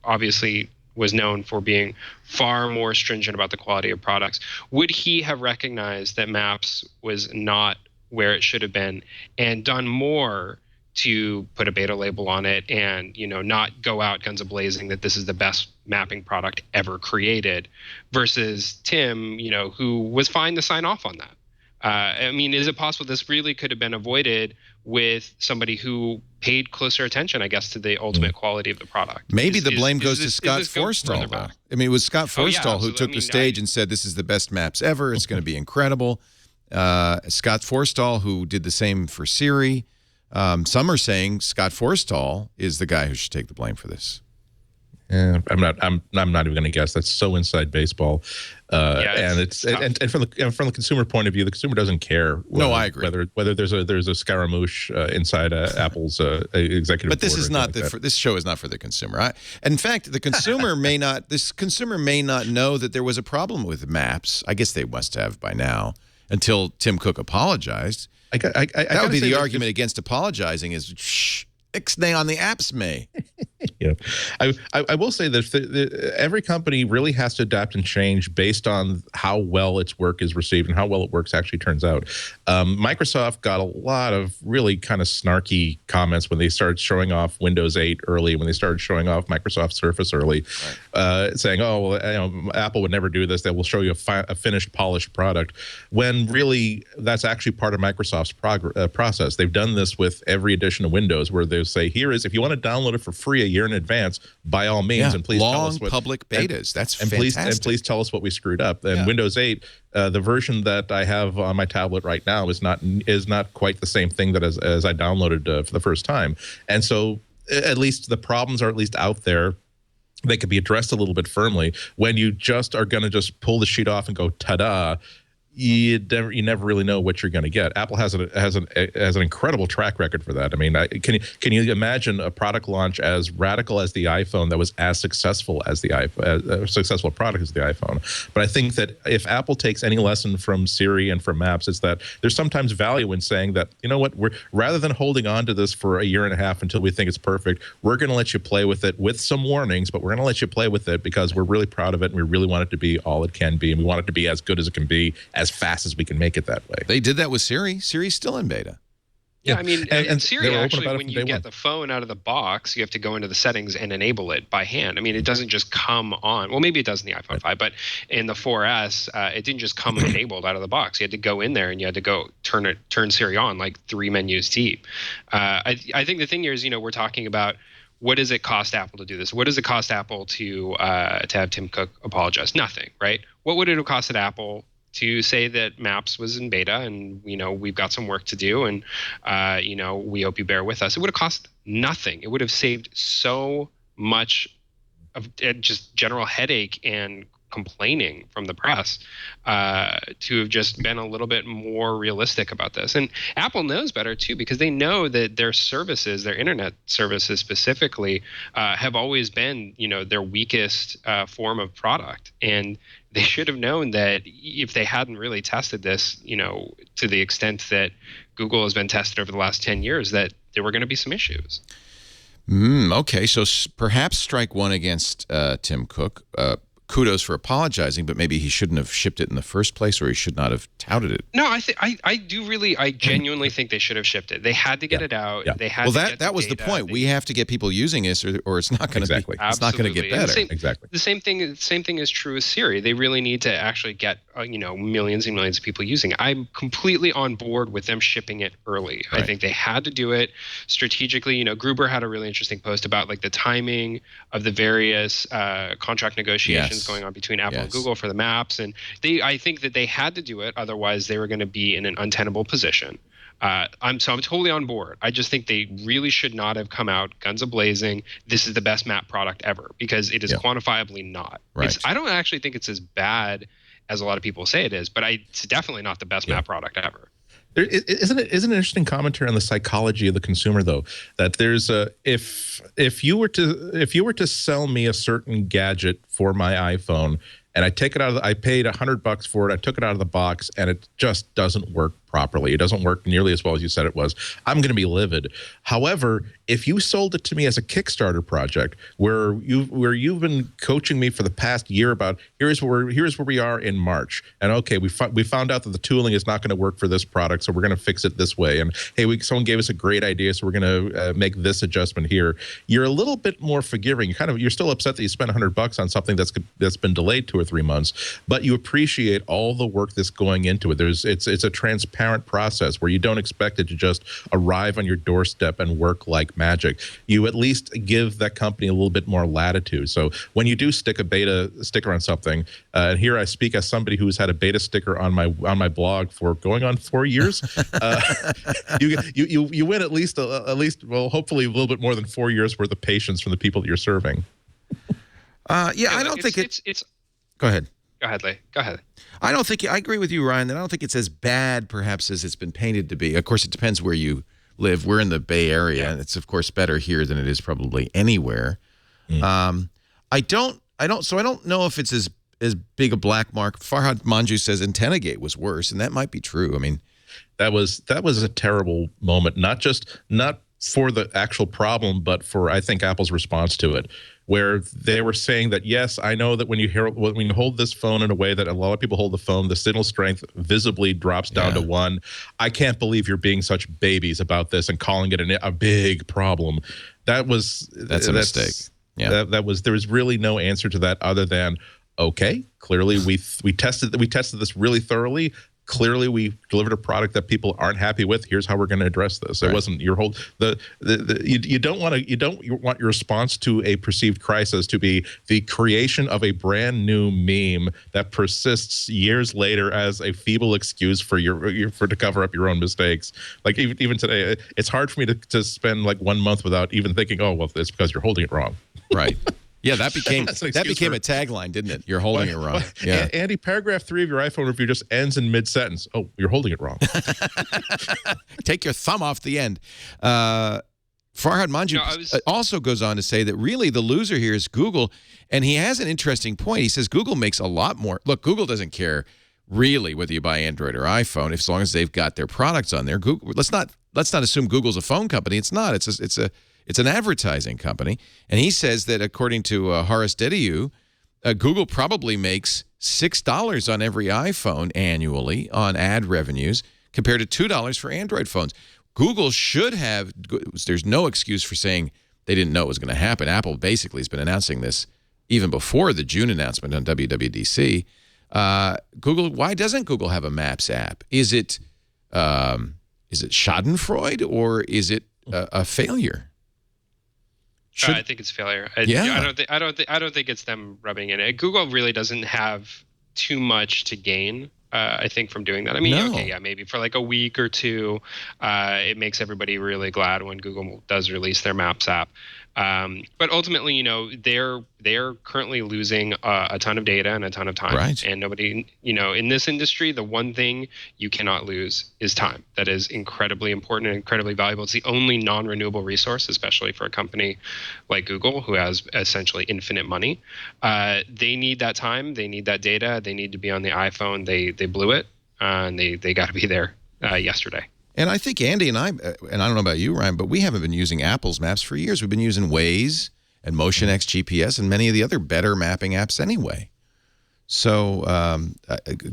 obviously was known for being far more stringent about the quality of products, would he have recognized that Maps was not where it should have been and done more to put a beta label on it and, not go out guns a-blazing that this is the best mapping product ever created versus Tim, who was fine to sign off on that? Is it possible this really could have been avoided with somebody who paid closer attention, I guess, to the ultimate quality of the product? Maybe the blame goes to Scott Forstall. It was Scott Forstall who took the stage and said, this is the best maps ever. It's going to be incredible. Scott Forstall, who did the same for Siri. Some are saying Scott Forstall is the guy who should take the blame for this. Yeah, I'm not even going to guess. That's so inside baseball, and from the consumer point of view, the consumer doesn't care. No, I agree. Whether there's a scaramouche inside Apple's executive. But this is not this show is not for the consumer. In fact, the consumer may not. This consumer may not know that there was a problem with Maps. I guess they must have by now, until Tim Cook apologized. That would be the argument against apologizing. Is shh. Ixnay on the apps may. Yeah, I will say that every company really has to adapt and change based on how well its work is received and how well it works actually turns out. Microsoft got a lot of really kind of snarky comments when they started showing off Windows 8 early, when they started showing off Microsoft Surface early, saying, "Oh, well, Apple would never do this. They will show you a finished, polished product." When really, that's actually part of Microsoft's process. They've done this with every edition of Windows, where they say, "Here is, if you want to download it for free a year in advance, by all means, and please tell us what public betas. That's fantastic. And please tell us what we screwed up." And Windows 8, the version that I have on my tablet right now is not quite the same thing that as I downloaded for the first time. And so, at least the problems are at least out there. They could be addressed a little bit firmly. When you just are going to just pull the sheet off and go ta-da, you never really know what you're going to get. Apple has an incredible track record for that. I mean, can you imagine a product launch as radical as the iPhone that was as successful as the iPhone, a successful product as the iPhone? But I think that if Apple takes any lesson from Siri and from Maps, it's that there's sometimes value in saying that, you know what, rather than holding on to this for a year and a half until we think it's perfect, we're going to let you play with it with some warnings, but we're going to let you play with it because we're really proud of it and we really want it to be all it can be, and we want it to be as good as it can be as as fast as we can make it that way. They did that with Siri. Siri's still in beta. Yeah, I mean, and Siri, they were open actually, about it when from you day get one. the phone out of the box, you have to go into the settings and enable it by hand. I mean, it doesn't just come on. Well, maybe it does in the iPhone 5, but in the 4S, it didn't just come enabled out of the box. You had to go in there and you had to go turn Siri on like 3 menus deep. I think the thing here is, we're talking about, what does it cost Apple to do this? What does it cost Apple to have Tim Cook apologize? Nothing, right? What would it have costed Apple to say that Maps was in beta and, we've got some work to do and, we hope you bear with us? It would have cost nothing. It would have saved so much of just general headache and complaining from the press to have just been a little bit more realistic about this. And Apple knows better too, because they know that their services, their internet services specifically, have always been, their weakest form of product. And they should have known that if they hadn't really tested this, to the extent that Google has been tested over the last 10 years, that there were going to be some issues. Okay, so perhaps strike one against Tim Cook. Kudos for apologizing, but maybe he shouldn't have shipped it in the first place, or he should not have touted it. No, I genuinely think they should have shipped it. They had to get it out. Yeah. They had. That was the point. We have to get people using this, or it's not going to be. It's not going to get better. The same thing is true with Siri. They really need to actually get millions and millions of people using it. I'm completely on board with them shipping it early. Right. I think they had to do it strategically. Gruber had a really interesting post about like the timing of the various contract negotiations going on between Apple and Google for the maps, and I think that they had to do it, otherwise they were going to be in an untenable position. I'm totally on board. I just think they really should not have come out guns a-blazing. This is the best map product ever, because it is quantifiably not. Right. I don't actually think it's as bad as a lot of people say it is, but it's definitely not the best map product ever. Isn't it an interesting commentary on the psychology of the consumer, though, that there's if you were to sell me a certain gadget for my iPhone, and I take it out of I paid $100 for it, I took it out of the box, and it just doesn't work properly. It doesn't work nearly as well as you said it was. I'm going to be livid. However, if you sold it to me as a Kickstarter project, where you've been coaching me for the past year about here's where we are in March, and okay, we found out that the tooling is not going to work for this product, so we're going to fix it this way. And hey, someone gave us a great idea, so we're going to make this adjustment here. You're a little bit more forgiving. You're still upset that you spent $100 on something that's been delayed 2 or 3 months, but you appreciate all the work that's going into it. It's a transparent process where you don't expect it to just arrive on your doorstep and work like magic. You at least give that company a little bit more latitude. So when you do stick a beta sticker on something, and here I speak as somebody who's had a beta sticker on my blog for going on 4 years, you win at least well, hopefully a little bit more than 4 years worth of patience from the people that you're serving. I don't think it's. Go ahead. Go ahead, Lee. Go ahead. I agree with you, Ryan, that I don't think it's as bad, perhaps, as it's been painted to be. Of course, it depends where you live. We're in the Bay Area, and it's, of course, better here than it is probably anywhere. I don't know if it's as big a black mark. Farhad Manjoo says AntennaGate was worse, and that might be true. I mean, that was a terrible moment, not for the actual problem, but for, I think, Apple's response to it, where they were saying that, yes, I know that when you hold this phone in a way that a lot of people hold the phone, the signal strength visibly drops down to 1. I can't believe you're being such babies about this and calling it a big problem. That's a mistake. Yeah, there was really no answer to that other than, okay, clearly we tested this really thoroughly. Clearly, we delivered a product that people aren't happy with. Here's how we're going to address this. It wasn't your whole you don't want your response to a perceived crisis to be the creation of a brand new meme that persists years later as a feeble excuse for to cover up your own mistakes. Like even today, it's hard for me to spend like 1 month without even thinking, oh well, it's because you're holding it wrong. Right. Yeah, that became a tagline, didn't it? You're holding it wrong. Yeah. Andy, paragraph 3 of your iPhone review just ends in mid-sentence. Oh, you're holding it wrong. Take your thumb off the end. Farhad Manjoo also goes on to say that really the loser here is Google, and he has an interesting point. He says Google makes a lot more. Look, Google doesn't care really whether you buy Android or iPhone, as long as they've got their products on there. Google, let's not assume Google's a phone company. It's not. It's an advertising company. And he says that according to Horace Dediu, Google probably makes $6 on every iPhone annually on ad revenues compared to $2 for Android phones. Google should have, there's no excuse for saying they didn't know it was going to happen. Apple basically has been announcing this even before the June announcement on WWDC. Google, why doesn't Google have a Maps app? Is it Schadenfreude or is it a failure? I think it's failure. I don't think it's them rubbing in it. Google really doesn't have too much to gain, I think, from doing that. I mean, okay, yeah, maybe for like a week or two, it makes everybody really glad when Google does release their Maps app. But ultimately, you know, they're currently losing a ton of data and a ton of time. Right. And nobody, you know, in this industry, the one thing you cannot lose is time. That is incredibly important and incredibly valuable. It's the only non-renewable resource, especially for a company like Google, who has essentially infinite money. They need that time. They need that data. They need to be on the iPhone. They blew it, and they got to be there yesterday. And I think Andy and I don't know about you, Ryan, but we haven't been using Apple's maps for years. We've been using Waze and MotionX GPS and many of the other better mapping apps anyway. So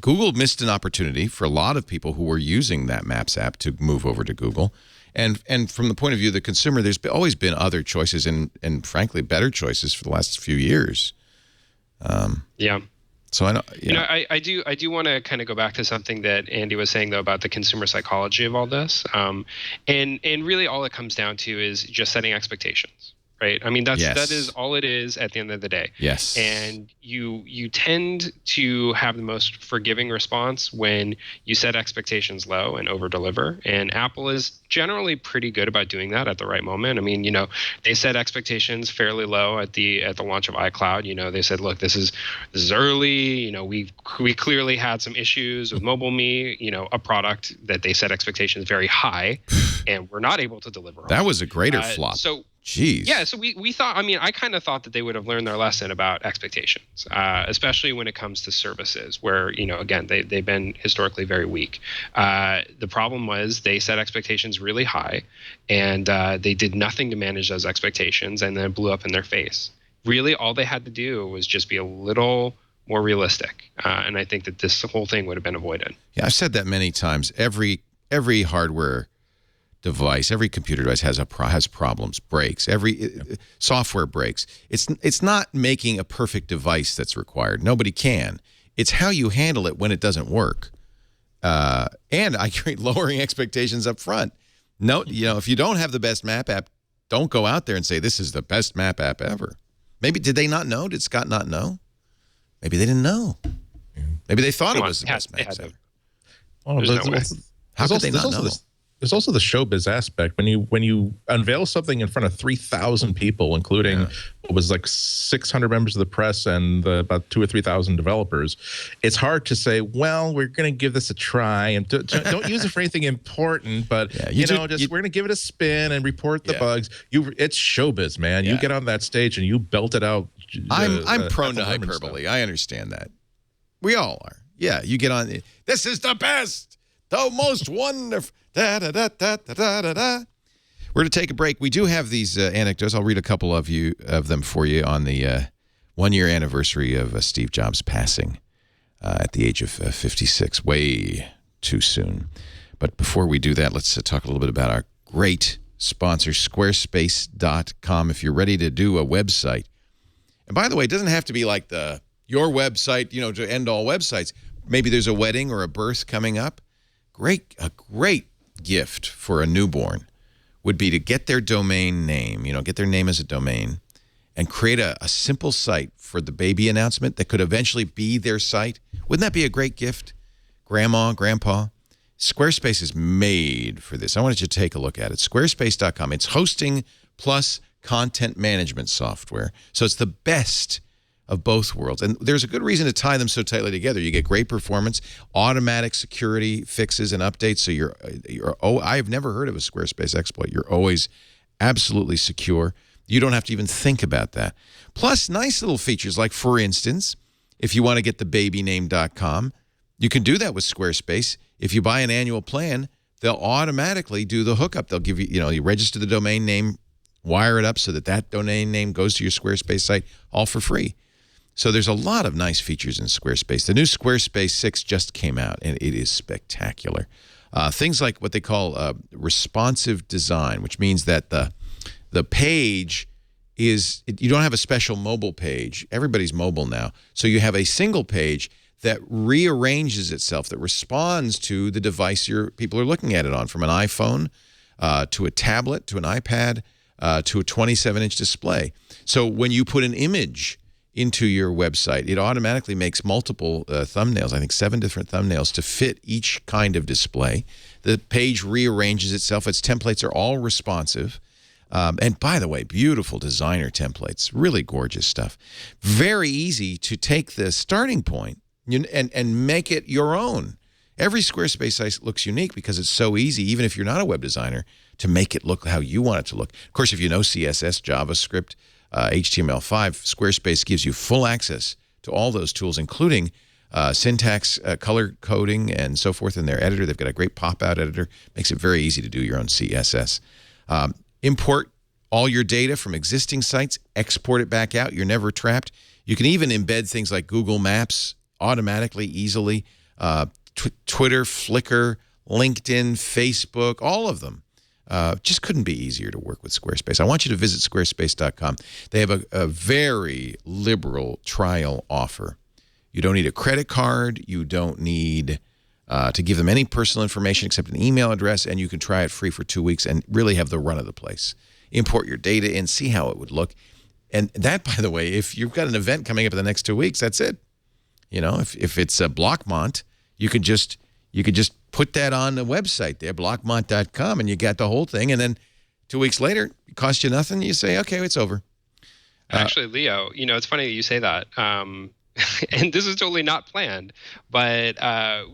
Google missed an opportunity for a lot of people who were using that Maps app to move over to Google. And from the point of view of the consumer, there's always been other choices and frankly, better choices for the last few years. Yeah. So I know, I do want to kind of go back to something that Andy was saying though about the consumer psychology of all this, and really all it comes down to is just setting expectations, right? I mean that is all it is at the end of the day. Yes. And you tend to have the most forgiving response when you set expectations low and over deliver, and Apple is generally pretty good about doing that at the right moment. I mean, you know, they set expectations fairly low at the launch of iCloud. You know, they said, look, this is early. You know, we clearly had some issues with MobileMe. You know, a product that they set expectations very high, and we're not able to deliver on. That was a greater flop. So. Jeez. Yeah, so we thought, I mean, I kind of thought that they would have learned their lesson about expectations, especially when it comes to services where, you know, again, they've been historically very weak. The problem was they set expectations really high, and they did nothing to manage those expectations, and then it blew up in their face. Really, all they had to do was just be a little more realistic, and I think that this whole thing would have been avoided. Yeah, I've said that many times. Every hardware device, every computer device has problems, breaks. Every software breaks. It's not making a perfect device that's required. Nobody can. It's how you handle it when it doesn't work. And I create lowering expectations up front. No, you know, if you don't have the best map app, don't go out there and say this is the best map app ever. Maybe did they not know? Did Scott not know? Maybe they didn't know. Maybe they thought it was the best map ever. Well, How could they not know? There's also the showbiz aspect. When you unveil something in front of 3,000 people, including what was like 600 members of the press and about 2,000 or 3,000 developers, it's hard to say, well, we're going to give this a try and don't use it for anything important, but we're going to give it a spin and report the bugs. It's showbiz, man. You get on that stage and you belt it out. I'm prone to hyperbole. I understand that. We all are. Yeah, you get on. This is the best, the most wonderful. Da, da, da, da, da, da, da. We're going to take a break. We do have these anecdotes. I'll read a couple of them for you on the one-year anniversary of Steve Jobs passing at the age of 56. Way too soon. But before we do that, let's talk a little bit about our great sponsor, Squarespace.com. If you're ready to do a website. And by the way, it doesn't have to be like your website, you know, to end all websites. Maybe there's a wedding or a birth coming up. A great gift for a newborn would be to get their domain name, get their name as a domain, and create a simple site for the baby announcement that could eventually be their site. Wouldn't that be a great gift? Grandma, grandpa? Squarespace is made for this. I wanted you to take a look at it. Squarespace.com. It's hosting plus content management software. So it's the best of both worlds. And there's a good reason to tie them so tightly together. You get great performance, automatic security fixes and updates. So I've never heard of a Squarespace exploit. You're always absolutely secure. You don't have to even think about that. Plus, nice little features like, for instance, if you want to get the babyname.com, you can do that with Squarespace. If you buy an annual plan, they'll automatically do the hookup. They'll give you, you register the domain name, wire it up so that domain name goes to your Squarespace site all for free. So there's a lot of nice features in Squarespace. The new Squarespace 6 just came out, and it is spectacular. Things like what they call responsive design, which means that the page is, you don't have a special mobile page. Everybody's mobile now. So you have a single page that rearranges itself, that responds to the device people are looking at it on, from an iPhone to a tablet, to an iPad, to a 27-inch display. So when you put an image into your website, it automatically makes multiple thumbnails, I think 7 different thumbnails to fit each kind of display. The page rearranges itself. Its templates are all responsive. And by the way, beautiful designer templates, really gorgeous stuff. Very easy to take the starting point and make it your own. Every Squarespace site looks unique because it's so easy, even if you're not a web designer, to make it look how you want it to look. Of course, if you know CSS, JavaScript, HTML5, Squarespace gives you full access to all those tools, including syntax, color coding, and so forth in their editor. They've got a great pop-out editor. Makes it very easy to do your own CSS. Import all your data from existing sites, export it back out. You're never trapped. You can even embed things like Google Maps automatically, easily. Twitter, Flickr, LinkedIn, Facebook, all of them. Just couldn't be easier to work with Squarespace. I want you to visit squarespace.com. They have a very liberal trial offer. You don't need a credit card. You don't need to give them any personal information except an email address, and you can try it free for 2 weeks and really have the run of the place. Import your data in, see how it would look. And that, by the way, if you've got an event coming up in the next 2 weeks, that's it. You know, if it's a Blockmont, you could just put that on the website there, blockmont.com, and you got the whole thing. And then 2 weeks later, it costs you nothing. You say, okay, it's over. Actually, Leo, it's funny that you say that. And this is totally not planned, but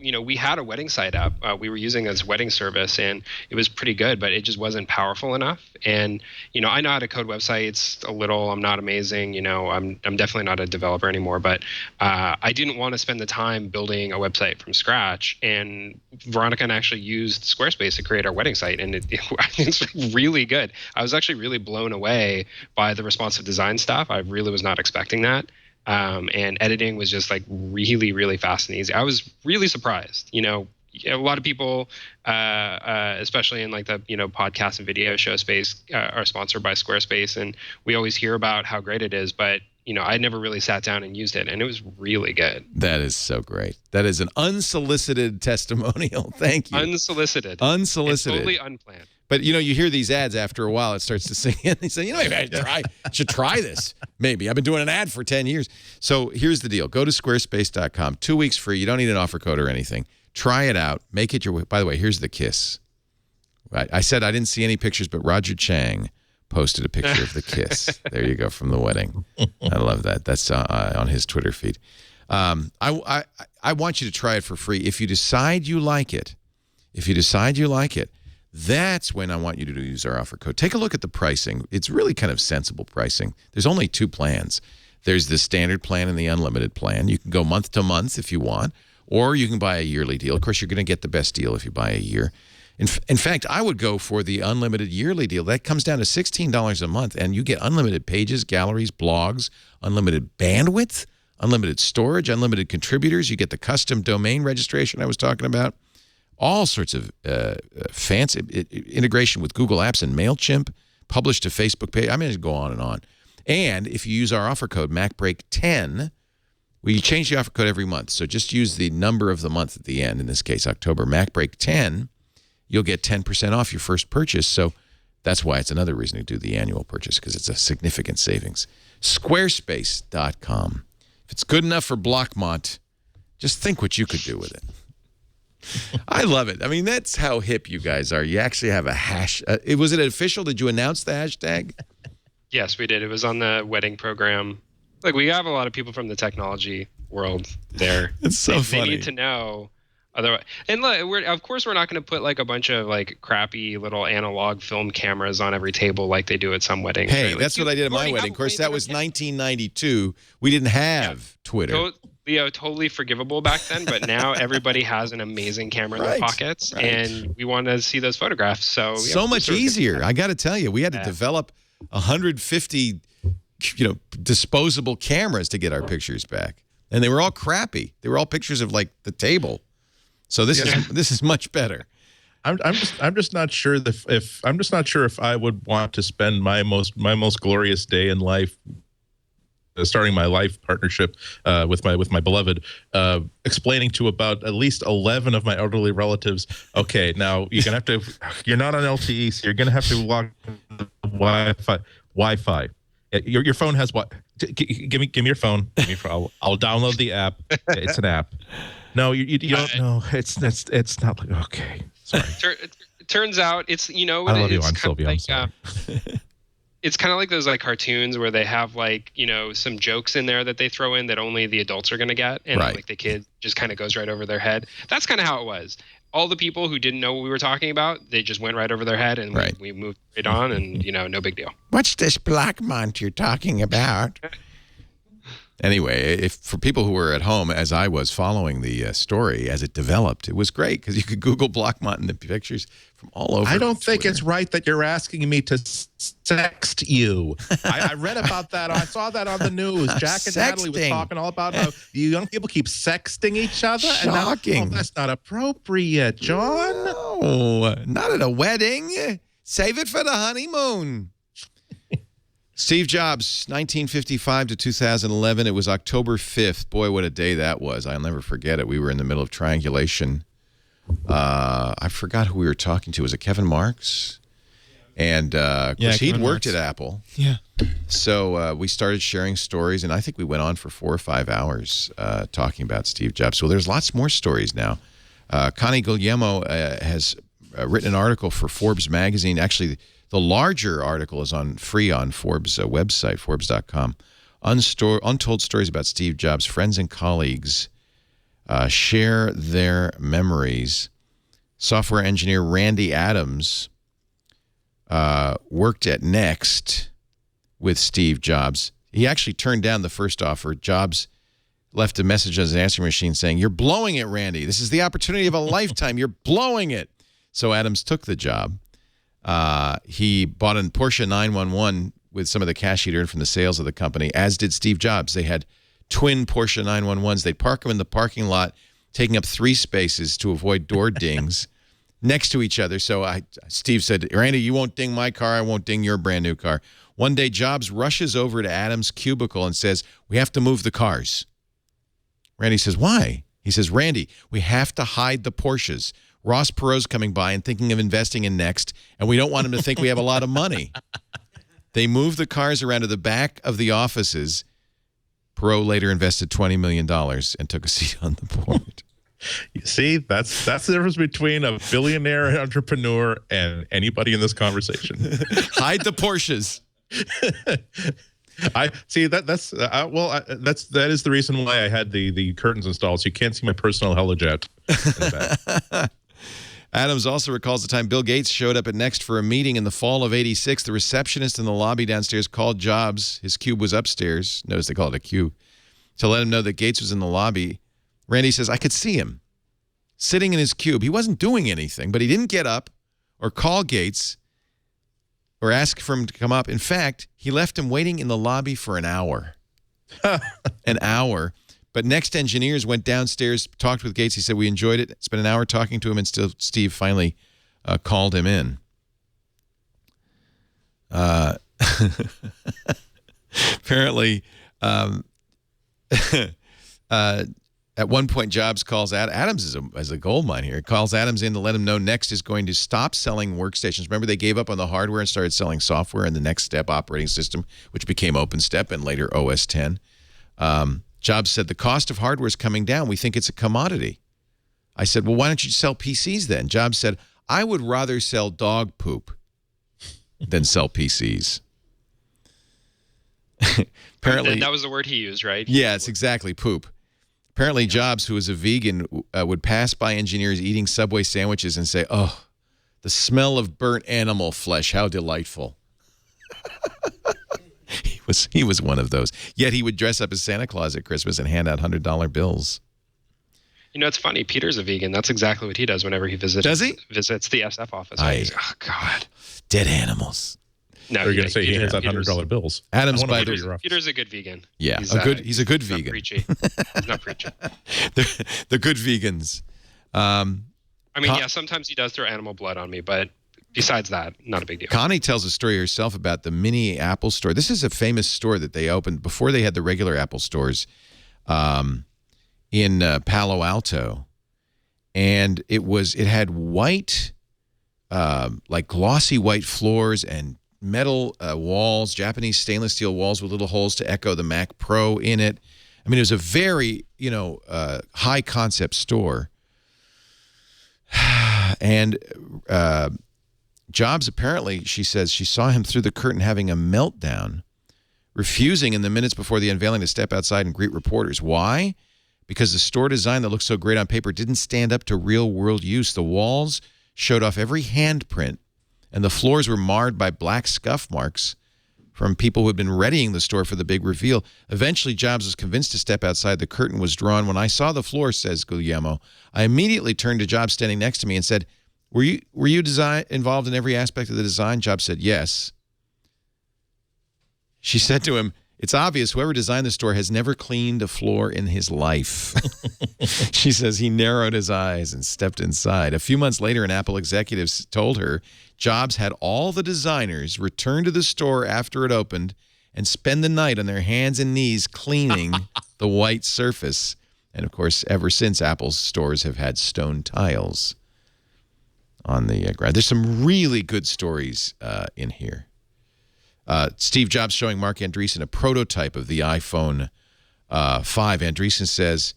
we had a wedding site up. We were using this wedding service, and it was pretty good, but it just wasn't powerful enough. And I know how to code websites a little. I'm not amazing. I'm definitely not a developer anymore, but I didn't want to spend the time building a website from scratch. And Veronica and I actually used Squarespace to create our wedding site, and it's really good. I was actually really blown away by the responsive design stuff. I really was not expecting that. And editing was just like really, really fast and easy. I was really surprised. A lot of people, especially in like the podcast and video show space, are sponsored by Squarespace, and we always hear about how great it is. But I never really sat down and used it, and it was really good. That is so great. That is an unsolicited testimonial. Thank you. Unsolicited. Unsolicited. It's totally unplanned. But, you hear these ads after a while, it starts to sink in. They say, maybe I should try this. Maybe. I've been doing an ad for 10 years. So here's the deal. Go to squarespace.com. 2 weeks free. You don't need an offer code or anything. Try it out. Make it your way. By the way, here's the kiss. I said I didn't see any pictures, but Roger Chang posted a picture of the kiss. There you go, from the wedding. I love that. That's on his Twitter feed. I want you to try it for free. If you decide you like it, that's when I want you to use our offer code. Take a look at the pricing. It's really kind of sensible pricing. There's only 2 plans. There's the standard plan and the unlimited plan. You can go month to month if you want, or you can buy a yearly deal. Of course, you're going to get the best deal if you buy a year. In fact, I would go for the unlimited yearly deal. That comes down to $16 a month, and you get unlimited pages, galleries, blogs, unlimited bandwidth, unlimited storage, unlimited contributors. You get the custom domain registration I was talking about. All sorts of fancy integration with Google Apps and MailChimp, published to Facebook page. I mean, it go on and on. And if you use our offer code, MacBreak10, we change the offer code every month. So just use the number of the month at the end, in this case, October, MacBreak10, you'll get 10% off your first purchase. So that's why it's another reason to do the annual purchase, because it's a significant savings. Squarespace.com. If it's good enough for Blockmont, just think what you could do with it. I love it. I mean, that's how hip you guys are. You actually have a hash. Was it official? Did you announce the hashtag? Yes, we did. It was on the wedding program. Look, we have a lot of people from the technology world there. It's so funny. They need to know. Otherwise, and look, of course, we're not going to put like a bunch of like crappy little analog film cameras on every table like they do at some weddings. Hey, right? that's what I did at my wedding. Of course, that was 1992. We didn't have Twitter. Leo, totally forgivable back then, but now everybody has an amazing camera in their pockets, and we want to see those photographs. So much easier. I got to tell you, we had to develop 150 disposable cameras to get our pictures back, and they were all crappy. They were all pictures of like the table. So this is much better. I'm just not sure if I would want to spend my most glorious day in life, starting my life partnership with my beloved, explaining to about at least 11 of my elderly relatives, okay, now you're not on LTE, so you're gonna have to log Wi-Fi. Your phone has what? Give me your phone. I'll download the app. It's an app. No, you don't know. It's not like, okay. Sorry. It turns out it's I love you, Aunt Sylvia. I'm sorry. It's kind of like those like cartoons where they have like some jokes in there that they throw in that only the adults are going to get, and like the kid just kind of goes right over their head. That's kind of how it was. All the people who didn't know what we were talking about, they just went right over their head, and we moved right on, and no big deal. What's this Blackmont you're talking about? Anyway, for people who were at home, as I was following the story as it developed, it was great because you could Google Blackmont and the pictures from all over. I don't think it's right that you're asking me to sext you. I read about that. I saw that on the news. Jack and Natalie was talking all about how you young people keep sexting each other. Shocking. And that's not appropriate, John. No, not at a wedding. Save it for the honeymoon. Steve Jobs, 1955 to 2011. It was October 5th. Boy, what a day that was. I'll never forget it. We were in the middle of triangulation. I forgot who we were talking to. Was it Kevin Marks? And of course, he'd worked at Apple. Yeah. So we started sharing stories, and I think we went on for 4 or 5 hours talking about Steve Jobs. So there's lots more stories now. Connie Guglielmo has written an article for Forbes magazine. Actually, the larger article is free on Forbes' website, Forbes.com. Untold stories about Steve Jobs. Friends and colleagues share their memories. Software engineer Randy Adams worked at Next with Steve Jobs. He actually turned down the first offer. Jobs left a message on his answering machine saying, "You're blowing it, Randy. This is the opportunity of a lifetime. You're blowing it." So Adams took the job. He bought a Porsche 911 with some of the cash he'd earned from the sales of the company, as did Steve Jobs. They had twin Porsche 911s. They'd park them in the parking lot, taking up 3 spaces to avoid door dings next to each other. So Steve said, "Randy, you won't ding my car. I won't ding your brand new car." One day, Jobs rushes over to Adams' cubicle and says, "We have to move the cars." Randy says, "Why?" He says, "Randy, we have to hide the Porsches. Ross Perot's coming by and thinking of investing in Next, and we don't want him to think we have a lot of money." They moved the cars around to the back of the offices. Perot later invested $20 million and took a seat on the board. You see, that's the difference between a billionaire entrepreneur and anybody in this conversation. Hide the Porsches. I see that is the reason why I had the curtains installed, so you can't see my personal helijet in the back. Adams also recalls the time Bill Gates showed up at Next for a meeting in the fall of '86. The receptionist in the lobby downstairs called Jobs. His cube was upstairs. Notice they call it a cube. To let him know that Gates was in the lobby. Randy says, "I could see him sitting in his cube. He wasn't doing anything, but he didn't get up or call Gates or ask for him to come up. In fact, he left him waiting in the lobby for an hour." An hour. But Next engineers went downstairs, talked with Gates. He said, "We enjoyed it." Spent an hour talking to him, and still Steve finally called him in. Apparently, at one point, Jobs calls Adams as a gold mine here. Calls Adams in to let him know Next is going to stop selling workstations. Remember, they gave up on the hardware and started selling software in the Next Step operating system, which became OpenStep and later OS 10. Jobs said, "The cost of hardware is coming down. We think it's a commodity." I said, "Well, why don't you sell PCs then?" Jobs said, "I would rather sell dog poop than sell PCs." Apparently, that was the word he used, right? Yeah, it's exactly poop. Apparently, Jobs, who was a vegan, would pass by engineers eating Subway sandwiches and say, "Oh, the smell of burnt animal flesh, how delightful." He was one of those. Yet he would dress up as Santa Claus at Christmas and hand out $100 bills. It's funny. Peter's a vegan. That's exactly what he does whenever he visits. Does he? Visits the SF office. He's, oh, God. Dead animals. No, They're going to say he hands out $100 bills. Adam's by Peter's a good vegan. Yeah, he's a good vegan. Not preachy. He's not preachy. the good vegans. I mean, yeah, sometimes he does throw animal blood on me, but besides that, not a big deal. Connie tells a story herself about the mini Apple store. This is a famous store that they opened before they had the regular Apple stores in Palo Alto. And it had white, like glossy white floors and metal walls, Japanese stainless steel walls with little holes to echo the Mac Pro in it. I mean, it was a very, high concept store. And Jobs, apparently, she says she saw him through the curtain having a meltdown, refusing in the minutes before the unveiling to step outside and greet reporters. Why? Because the store design that looked so great on paper didn't stand up to real-world use. The walls showed off every handprint, and the floors were marred by black scuff marks from people who had been readying the store for the big reveal. Eventually, Jobs was convinced to step outside. The curtain was drawn. When I saw the floor, says Guillermo, I immediately turned to Jobs standing next to me and said, Were you involved in every aspect of the design? Jobs said, yes. She said to him, it's obvious whoever designed the store has never cleaned a floor in his life. She says he narrowed his eyes and stepped inside. A few months later, an Apple executive told her Jobs had all the designers return to the store after it opened and spend the night on their hands and knees cleaning the white surface. And, of course, ever since, Apple's stores have had stone tiles on the ground. There's some really good stories in here. Steve Jobs showing Mark Andreessen a prototype of the iPhone 5. Andreessen says,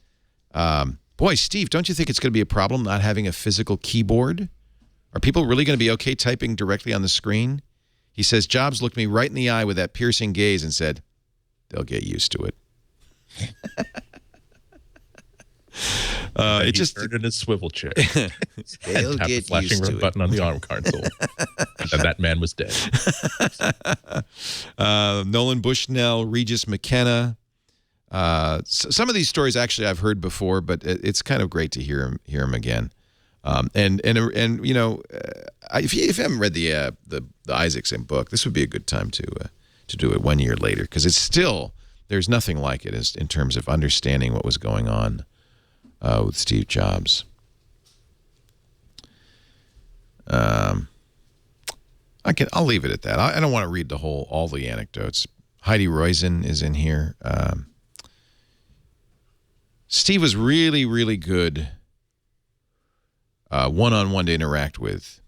boy, Steve, don't you think it's going to be a problem not having a physical keyboard? Are people really going to be okay typing directly on the screen? He says, Jobs looked me right in the eye with that piercing gaze and said, they'll get used to it. It just turned in a swivel chair. They'll get the flashing red button on the arm console, and that man was dead. Nolan Bushnell, Regis McKenna. Some of these stories actually I've heard before, but it's kind of great to hear him again. If you haven't read the Isaacson book, this would be a good time to do it 1 year later, because it's still, there's nothing like it in terms of understanding what was going on with Steve Jobs. I'll leave it at that. I don't want to read all the anecdotes. Heidi Roizen is in here. Steve was really, really good one-on-one to interact with.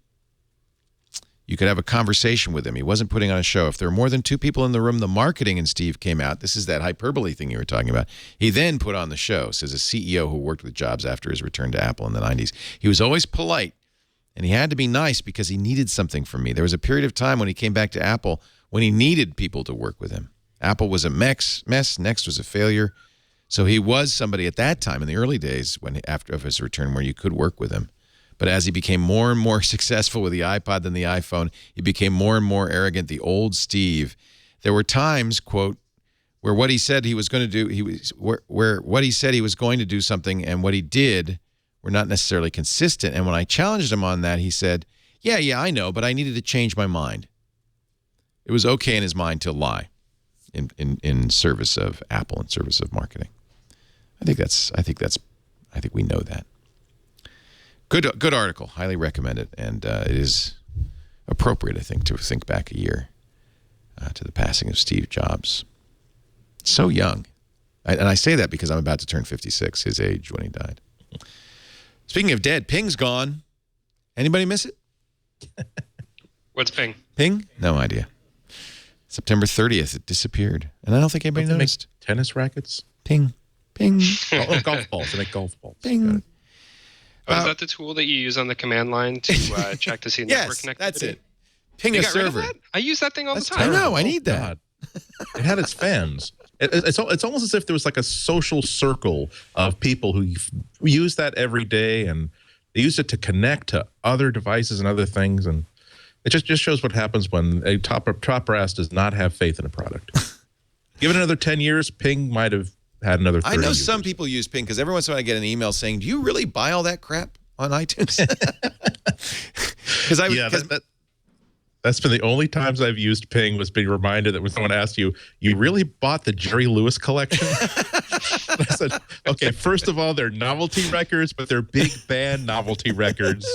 You could have a conversation with him. He wasn't putting on a show. If there were more than two people in the room, the marketing in Steve came out. This is that hyperbole thing you were talking about. He then put on the show, says a CEO who worked with Jobs after his return to Apple in the 90s. He was always polite, and he had to be nice because he needed something from me. There was a period of time when he came back to Apple when he needed people to work with him. Apple was a mess. Next was a failure. So he was somebody at that time in the early days after his return where you could work with him. But as he became more and more successful with the iPod than the iPhone, he became more and more arrogant, the old Steve. There were times, quote, where what he said he was going to do, where what he said he was going to do something and what he did were not necessarily consistent. And when I challenged him on that, he said, yeah, I know, but I needed to change my mind. It was okay in his mind to lie in service of Apple, in service of marketing. I think we know that. Good article. Highly recommend it. And it is appropriate, I think, to think back a year to the passing of Steve Jobs. So young. And I say that because I'm about to turn 56, his age when he died. Speaking of dead, Ping's gone. Anybody miss it? What's Ping? Ping? No idea. September 30th, it disappeared. And I don't think anybody noticed. Tennis rackets? Ping. Golf balls. They make golf balls. Ping. Is that the tool that you use on the command line to check to see network connectivity? Yes, that's it. Ping a server. I use that thing all the time. I know. I need that. It had its fans. It's almost as if there was like a social circle of people who use that every day, and they use it to connect to other devices and other things. And it just shows what happens when a top brass does not have faith in a product. Give it another 10 years, Ping might have had another 30 I know users. some people use Ping because every once in a while I get an email saying, do you really buy all that crap on iTunes? That's been the only times I've used ping, was being reminded that when someone asks you, you really bought the Jerry Lewis collection? I said, okay, first of all, they're novelty records, but they're big band novelty records.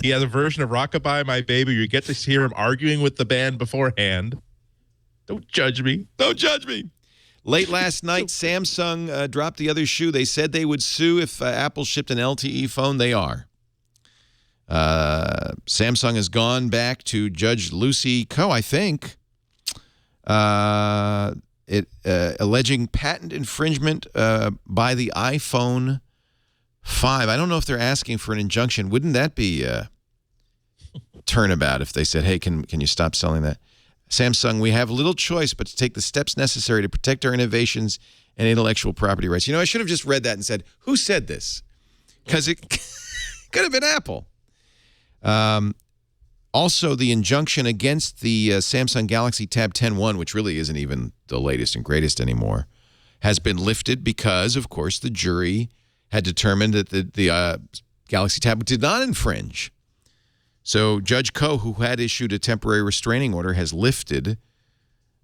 He has a version of Rockabye My Baby. You get to hear him arguing with the band beforehand. Don't judge me. Don't judge me. Late last night, Samsung dropped the other shoe. They said they would sue if Apple shipped an LTE phone. They are. Samsung has gone back to Judge Lucy Koh, I think, alleging patent infringement by the iPhone 5. I don't know if they're asking for an injunction. Wouldn't that be turnabout if they said, hey, can you stop selling that? Samsung, we have little choice but to take the steps necessary to protect our innovations and intellectual property rights. You know, I should have just read that and said, who said this? Because it could have been Apple. Also, the injunction against the Samsung Galaxy Tab 10.1, which really isn't even the latest and greatest anymore, has been lifted because, of course, the jury had determined that the Galaxy Tab did not infringe. So Judge Koh, who had issued a temporary restraining order, has lifted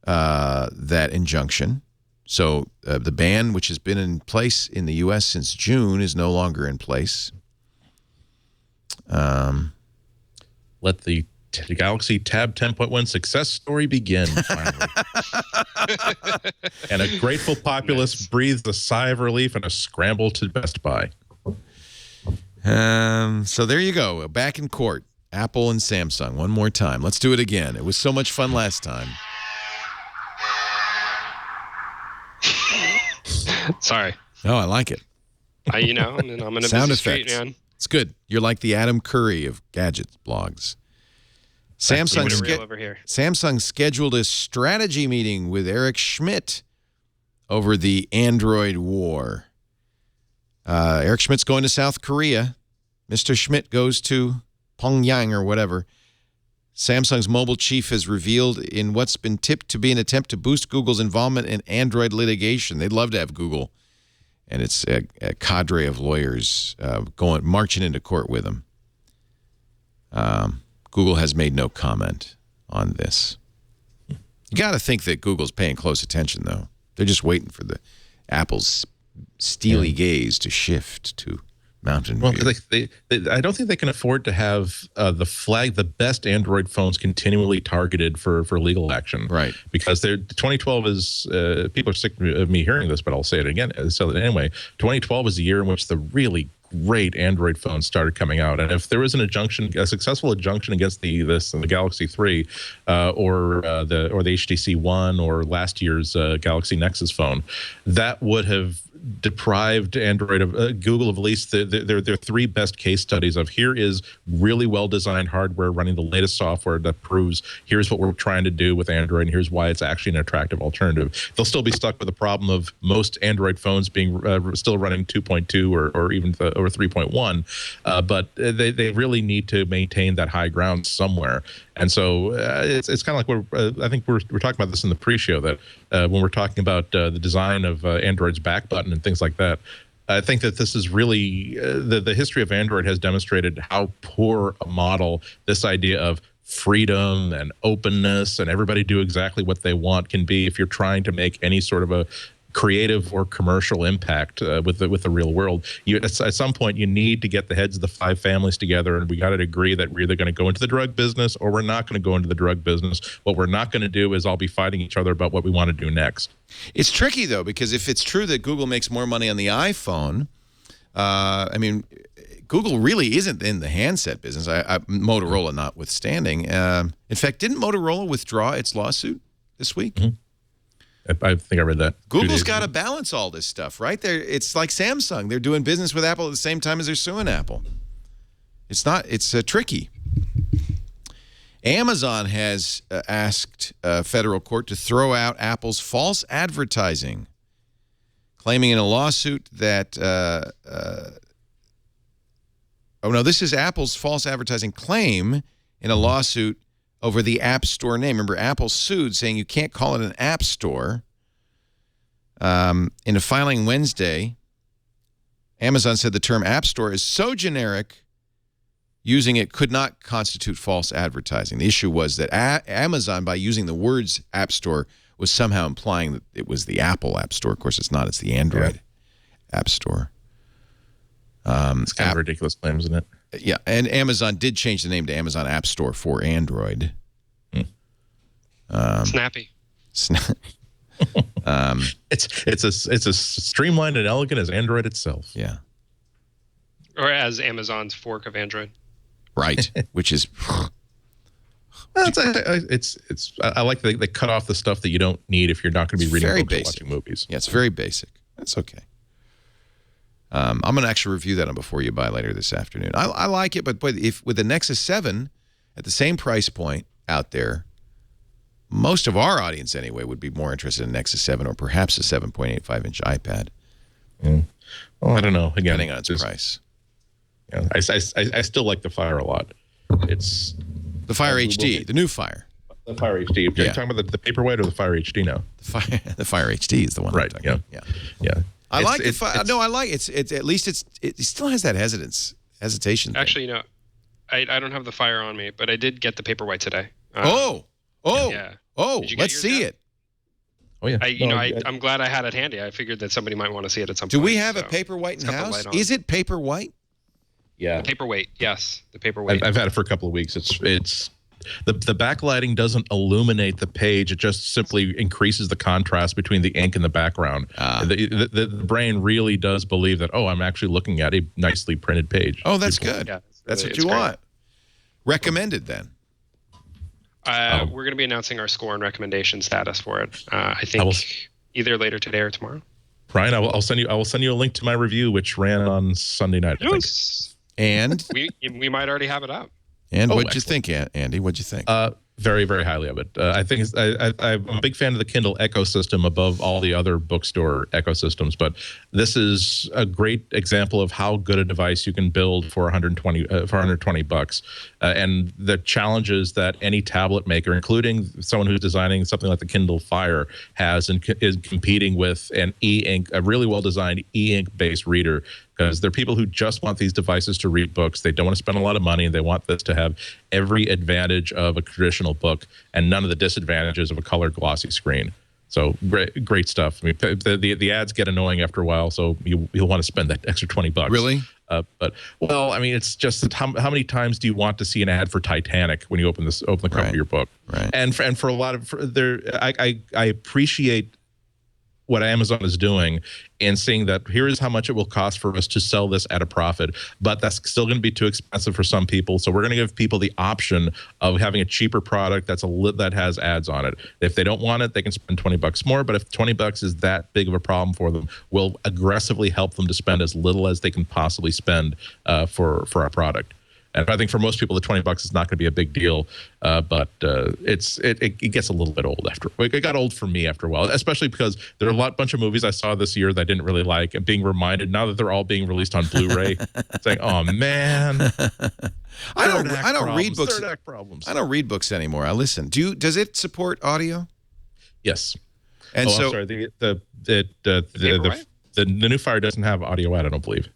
that injunction. So the ban, which has been in place in the U.S. since June, is no longer in place. Let the Galaxy Tab 10.1 success story begin, finally. And a grateful populace breathed a sigh of relief and a scramble to Best Buy. So there you go. Back in court. Apple and Samsung. One more time. Let's do it again. It was so much fun last time. Sorry. Oh, I like it. I'm in a Sound busy effects. street, man. It's good. You're like the Adam Curry of gadget blogs. Samsung scheduled a strategy meeting with Eric Schmidt over the Android war. Eric Schmidt's going to South Korea. Mr. Schmidt goes to Pyongyang or whatever. Samsung's mobile chief has revealed in what's been tipped to be an attempt to boost Google's involvement in Android litigation. They'd love to have Google and its a cadre of lawyers marching into court with them. Google has made no comment on this. You got to think that Google's paying close attention, though. They're just waiting for the Apple's steely gaze to shift to Mountain View. Well, I don't think they can afford to have the best Android phones continually targeted for legal action. Right. Because 2012 is, people are sick of me hearing this, but I'll say it again. So anyway, 2012 is the year in which the really great Android phones started coming out, and if there was a successful injunction against the Galaxy 3 or the HTC One or last year's Galaxy Nexus phone, that would have deprived Android of Google of at least their three best case studies of here is really well designed hardware running the latest software that proves here's what we're trying to do with Android and here's why it's actually an attractive alternative. They'll still be stuck with the problem of most Android phones being still running 2.2 or even over 3.1, but they really need to maintain that high ground somewhere. And so it's kind of like I think we're talking about this in the pre-show that when we're talking about the design of Android's back button and things like that, I think that this is really the history of Android has demonstrated how poor a model this idea of freedom and openness and everybody do exactly what they want can be if you're trying to make any sort of a creative or commercial impact with the real world. At some point, you need to get the heads of the five families together, and we got to agree that we're either going to go into the drug business or we're not going to go into the drug business. What we're not going to do is all be fighting each other about what we want to do next. It's tricky, though, because if it's true that Google makes more money on the iPhone, I mean, Google really isn't in the handset business, Motorola notwithstanding. In fact, didn't Motorola withdraw its lawsuit this week? Mm-hmm. I think I read that. Google's got to balance all this stuff, right? It's like Samsung. They're doing business with Apple at the same time as they're suing Apple. It's tricky. Amazon has asked a federal court to throw out Apple's false advertising, claiming in a lawsuit that this is Apple's false advertising claim in a lawsuit over the App Store name. Remember, Apple sued, saying you can't call it an App Store. In a filing Wednesday, Amazon said the term App Store is so generic, using it could not constitute false advertising. The issue was that Amazon, by using the words App Store, was somehow implying that it was the Apple App Store. Of course, it's not. It's the Android App Store. It's kind of ridiculous claim, isn't it? Yeah, and Amazon did change the name to Amazon App Store for Android. Snappy. It's as streamlined and elegant as Android itself. Yeah. Or as Amazon's fork of Android. Right, which is... I like they cut off the stuff that you don't need if you're not going to be reading books or watching movies. Yeah, it's very basic. That's okay. I'm going to actually review that on Before You Buy later this afternoon. I like it, but if with the Nexus 7 at the same price point out there, most of our audience anyway would be more interested in Nexus 7 or perhaps a 7.85-inch iPad. Well, I don't know. Again, depending on its price. Yeah, I still like the Fire a lot. It's the Fire HD, the new Fire. The Fire HD. Are you talking about the Paperwhite or the Fire HD now? The Fire HD is the one. Right. Yeah. I like the Fire. No, I like it. It's at least it still has that hesitation. Actually, I don't have the Fire on me, but I did get the Paperwhite today. Let's see it. Oh yeah. I'm glad I had it handy. I figured that somebody might want to see it at some point. Do we have a Paperwhite in the house? Is it Paperwhite? Yeah. The Paperwhite, yes. The Paperwhite. I've had it for a couple of weeks. It's the backlighting doesn't illuminate the page. It just simply increases the contrast between the ink and the background. The brain really does believe that, I'm actually looking at a nicely printed page. Oh, that's good. Yeah, that's what you want. Recommended then. We're going to be announcing our score and recommendation status for it. I think either later today or tomorrow. Brian, I will send you a link to my review, which ran on Sunday night. Yes. And we might already have it up. And what'd you think, Andy? What'd you think? Very, very highly of it. I think I'm a big fan of the Kindle ecosystem above all the other bookstore ecosystems, but this is a great example of how good a device you can build for $120, and the challenges that any tablet maker, including someone who's designing something like the Kindle Fire, has and is competing with an e-ink, a really well-designed e-ink based reader. Because there are people who just want these devices to read books. They don't want to spend a lot of money, and they want this to have every advantage of a traditional book and none of the disadvantages of a colored glossy screen. So great stuff. I mean, the ads get annoying after a while, so you'll want to spend that extra $20. Really? But I mean, it's just how many times do you want to see an ad for Titanic when you open the cover of your book? Right. And for a lot of I appreciate what Amazon is doing and seeing that here is how much it will cost for us to sell this at a profit, but that's still going to be too expensive for some people. So we're going to give people the option of having a cheaper product that has ads on it. If they don't want it, they can spend $20 more. But if $20 is that big of a problem for them, we'll aggressively help them to spend as little as they can possibly spend for our product. And I think for most people, the $20 is not going to be a big deal, but it gets a little bit old after. It got old for me after a while, especially because there are a bunch of movies I saw this year that I didn't really like, and being reminded now that they're all being released on Blu-ray, it's like, oh man, I don't read books. I don't read books anymore. I listen. Does it support audio? Yes. And so, I'm sorry, the new Fire doesn't have audio out, I don't believe.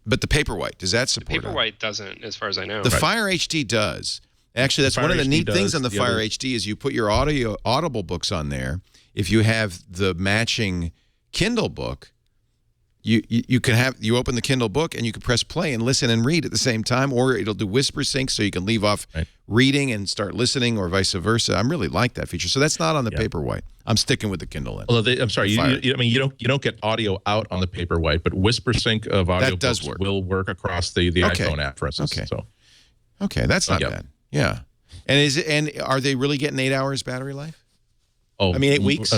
But the Paperwhite, does that support? The Paperwhite doesn't, as far as I know. The Fire HD does. Actually, that's one of the neat things on the Fire HD is you put your Audible books on there. If you have the matching Kindle book, you open the Kindle book and you can press play and listen and read at the same time, or it'll do whisper sync so you can leave off reading and start listening, or vice versa. I really like that feature. So that's not on the Paperwhite. I'm sticking with the Kindle. I'm sorry. You don't get audio out on the Paperwhite, but whisper sync of audio books will work across the iPhone app, for instance. Okay, that's not bad. Yeah. And are they really getting 8 hours battery life? Oh, I mean 8 weeks.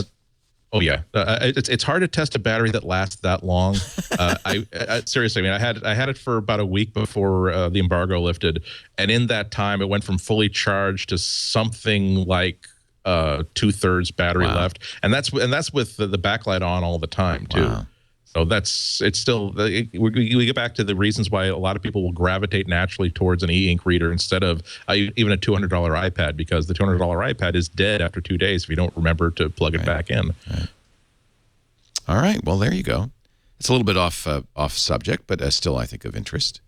Oh yeah, it's hard to test a battery that lasts that long. Seriously, I mean, I had it for about a week before the embargo lifted, and in that time, it went from fully charged to something like 2/3 battery left, and that's with the backlight on all the time too. Wow. So we get back to the reasons why a lot of people will gravitate naturally towards an e-ink reader instead of even a $200 iPad, because the $200 iPad is dead after 2 days if you don't remember to plug it back in. Right. All right. Well, there you go. It's a little bit off subject, but still, I think, of interest.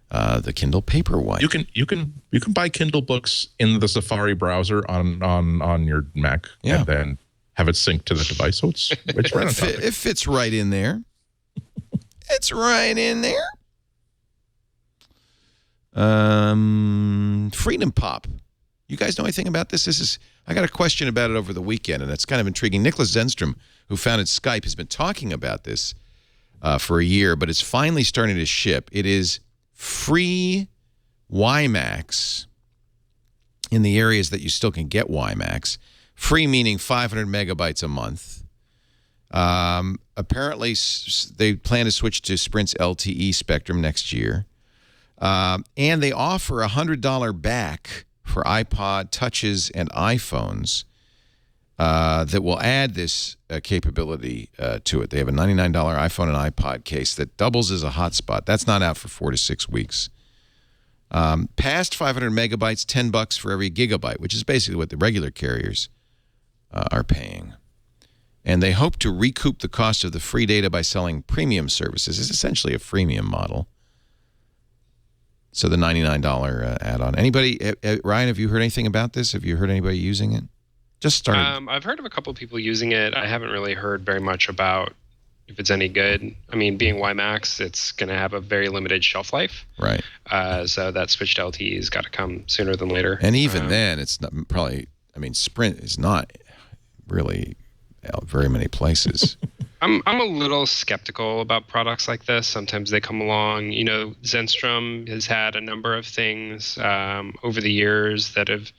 the Kindle Paperwhite. You can buy Kindle books in the Safari browser on your Mac, and then have it sync to the device. So it's right on top. It fits right in there. It's right in there. Freedom Pop. You guys know anything about this? I got a question about it over the weekend, and it's kind of intriguing. Nicholas Zenstrom, who founded Skype, has been talking about this for a year, but it's finally starting to ship. It is free WiMAX in the areas that you still can get WiMAX. Free meaning 500 megabytes a month. Apparently, they plan to switch to Sprint's LTE spectrum next year. And they offer a $100 back for iPod Touches and iPhones that will add this capability to it. They have a $99 iPhone and iPod case that doubles as a hotspot. That's not out for 4 to 6 weeks. Past 500 megabytes, $10 for every gigabyte, which is basically what the regular carriers are paying. And they hope to recoup the cost of the free data by selling premium services. It's essentially a freemium model. So the $99 add-on. Anybody, Ryan, have you heard anything about this? Have you heard anybody using it? Just started. I've heard of a couple of people using it. I haven't really heard very much about if it's any good. I mean, being WiMAX, it's going to have a very limited shelf life. Right. So that switch to LTE has got to come sooner than later. And even then, it's not probably, I mean, Sprint is not really very many places. I'm a little skeptical about products like this. Sometimes they come along. You know, Zenstrom has had a number of things over the years that have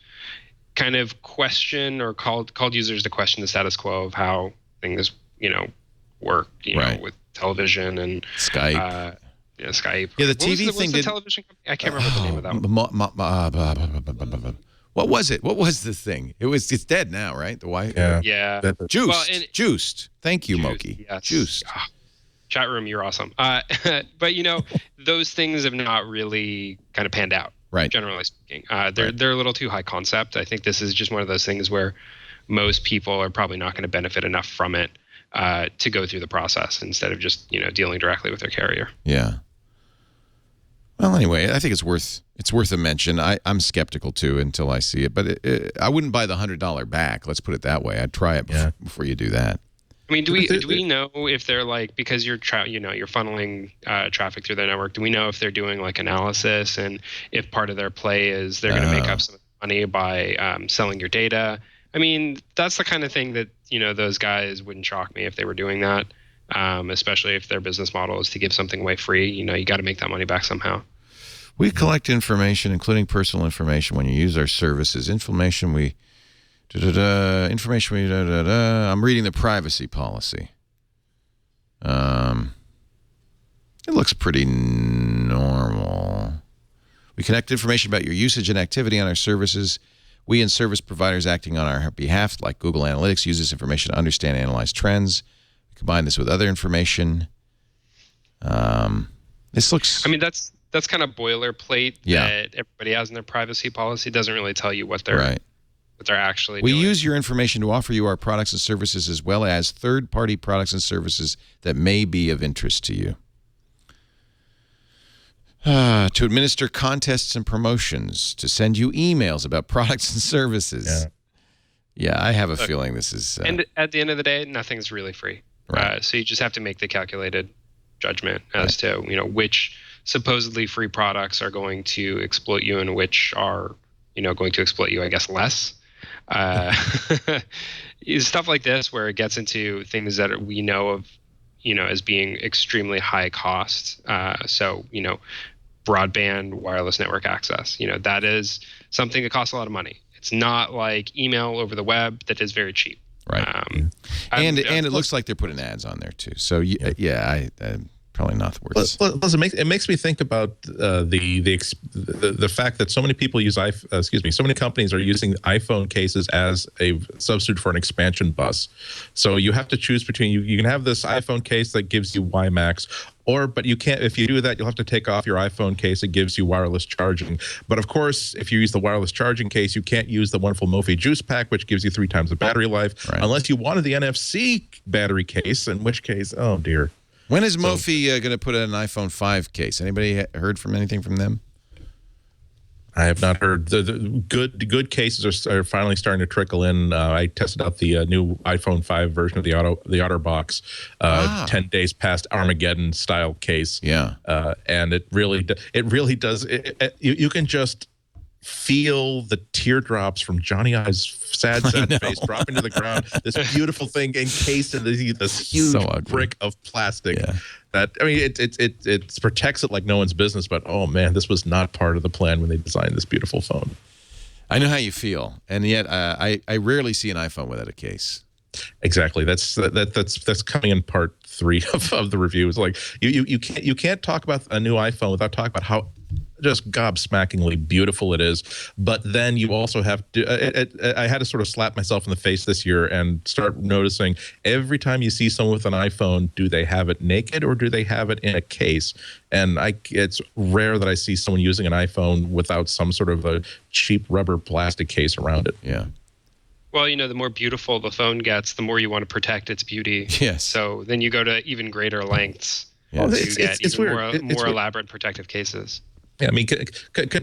kind of questioned or called users to question the status quo of how things, work, know, with television and Skype. Skype. Yeah, the TV thing did. Television company? I can't remember the name of that one. What was it? What was the thing? It's dead now, right? The wife. Yeah. Juiced. Well, Juiced. Thank you, Juiced, Moki. yes. Juiced. Oh, chat room, you're awesome. But those things have not really kind of panned out. Right. Generally speaking, they're a little too high concept. I think this is just one of those things where most people are probably not going to benefit enough from it to go through the process instead of just dealing directly with their carrier. Yeah. Well, anyway, I think it's worth a mention. I'm skeptical too until I see it, but I wouldn't buy the $100 back. Let's put it that way. I'd try it before you do that. I mean, do we know if they're like, because you're funneling traffic through their network? Do we know if they're doing like analysis and if part of their play is they're going to make up some money by selling your data? I mean, that's the kind of thing that those guys wouldn't shock me if they were doing that. Especially if their business model is to give something away free. You got to make that money back somehow. We collect information, including personal information, when you use our services. I'm reading the privacy policy. It looks pretty normal. We collect information about your usage and activity on our services. We and service providers acting on our behalf, like Google Analytics, use this information to understand and analyze trends. Combine this with other information. This looks. I mean, that's kind of boilerplate that everybody has in their privacy policy. It doesn't really tell you what they're actually doing. We use your information to offer you our products and services as well as third-party products and services that may be of interest to you. To administer contests and promotions, to send you emails about products and services. Yeah, I have a feeling this is. And at the end of the day, nothing's really free. Right. So you just have to make the calculated judgment as to which supposedly free products are going to exploit you and which are going to exploit you, I guess, less. Stuff like this where it gets into things that we know of as being extremely high cost. So broadband wireless network access, that is something that costs a lot of money. It's not like email over the web that is very cheap. Right. And it looks like they're putting ads on there too. So I probably not worth it. Plus, it makes me think about the fact that so many people use so many companies are using iPhone cases as a substitute for an expansion bus. So you have to choose between you can have this iPhone case that gives you WiMAX, but you can't. If you do that, you'll have to take off your iPhone case. It gives you wireless charging. But of course, if you use the wireless charging case, you can't use the wonderful Mophie Juice Pack, which gives you 3 times the battery life, unless you wanted the NFC battery case. In which case, oh dear. When is Mophie going to put out an iPhone 5 case? Anybody heard from anything from them? I have not heard. The good cases are finally starting to trickle in. I tested out the new iPhone 5 version of the OtterBox 10 days past Armageddon style case. Yeah, and it really does. You can just feel the teardrops from Johnny Ive's sad face dropping to the ground. This beautiful thing encased in this huge brick of plastic. Yeah. That, I mean, it protects it like no one's business. But oh man, this was not part of the plan when they designed this beautiful phone. I know how you feel, and yet I rarely see an iPhone without a case. Exactly. That's coming in part 3 of the review. It's like you can't talk about a new iPhone without talking about how just gobsmackingly beautiful it is. But then you also have to, I had to sort of slap myself in the face this year and start noticing every time you see someone with an iPhone, do they have it naked or do they have it in a case? And it's rare that I see someone using an iPhone without some sort of a cheap rubber plastic case around it. Yeah. Well, the more beautiful the phone gets, the more you want to protect its beauty. Yes. So then you go to even greater lengths to get it's even weird. more elaborate protective cases. Yeah, I mean,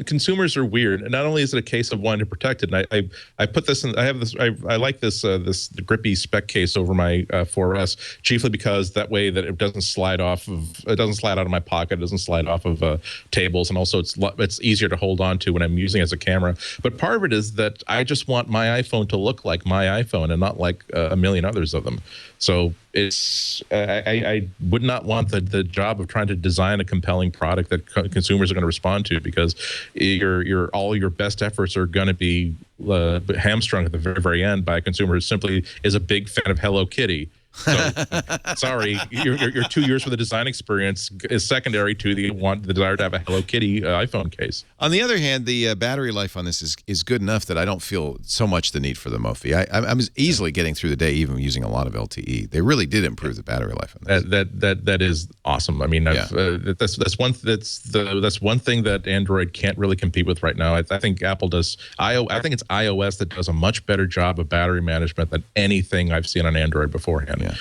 consumers are weird, and not only is it a case of wanting to protect it. And I put this in. I have this. I like this this grippy spec case over my 4S, chiefly because that way that it doesn't slide off of. It doesn't slide out of my pocket. It doesn't slide off of tables, and also it's easier to hold on to when I'm using it as a camera. But part of it is that I just want my iPhone to look like my iPhone and not like a million others of them. So it's I would not want the job of trying to design a compelling product that consumers are going to respond to, because all your best efforts are going to be hamstrung at the very, very end by a consumer who simply is a big fan of Hello Kitty. So, sorry, your 2 years for the design experience is secondary to the desire to have a Hello Kitty iPhone case. On the other hand, the battery life on this is good enough that I don't feel so much the need for the Mophie. I'm easily getting through the day, even using a lot of LTE. They really did improve the battery life on this. That is awesome. I mean, that's one thing that Android can't really compete with right now. I think Apple does. I think it's iOS that does a much better job of battery management than anything I've seen on Android beforehand. Yeah.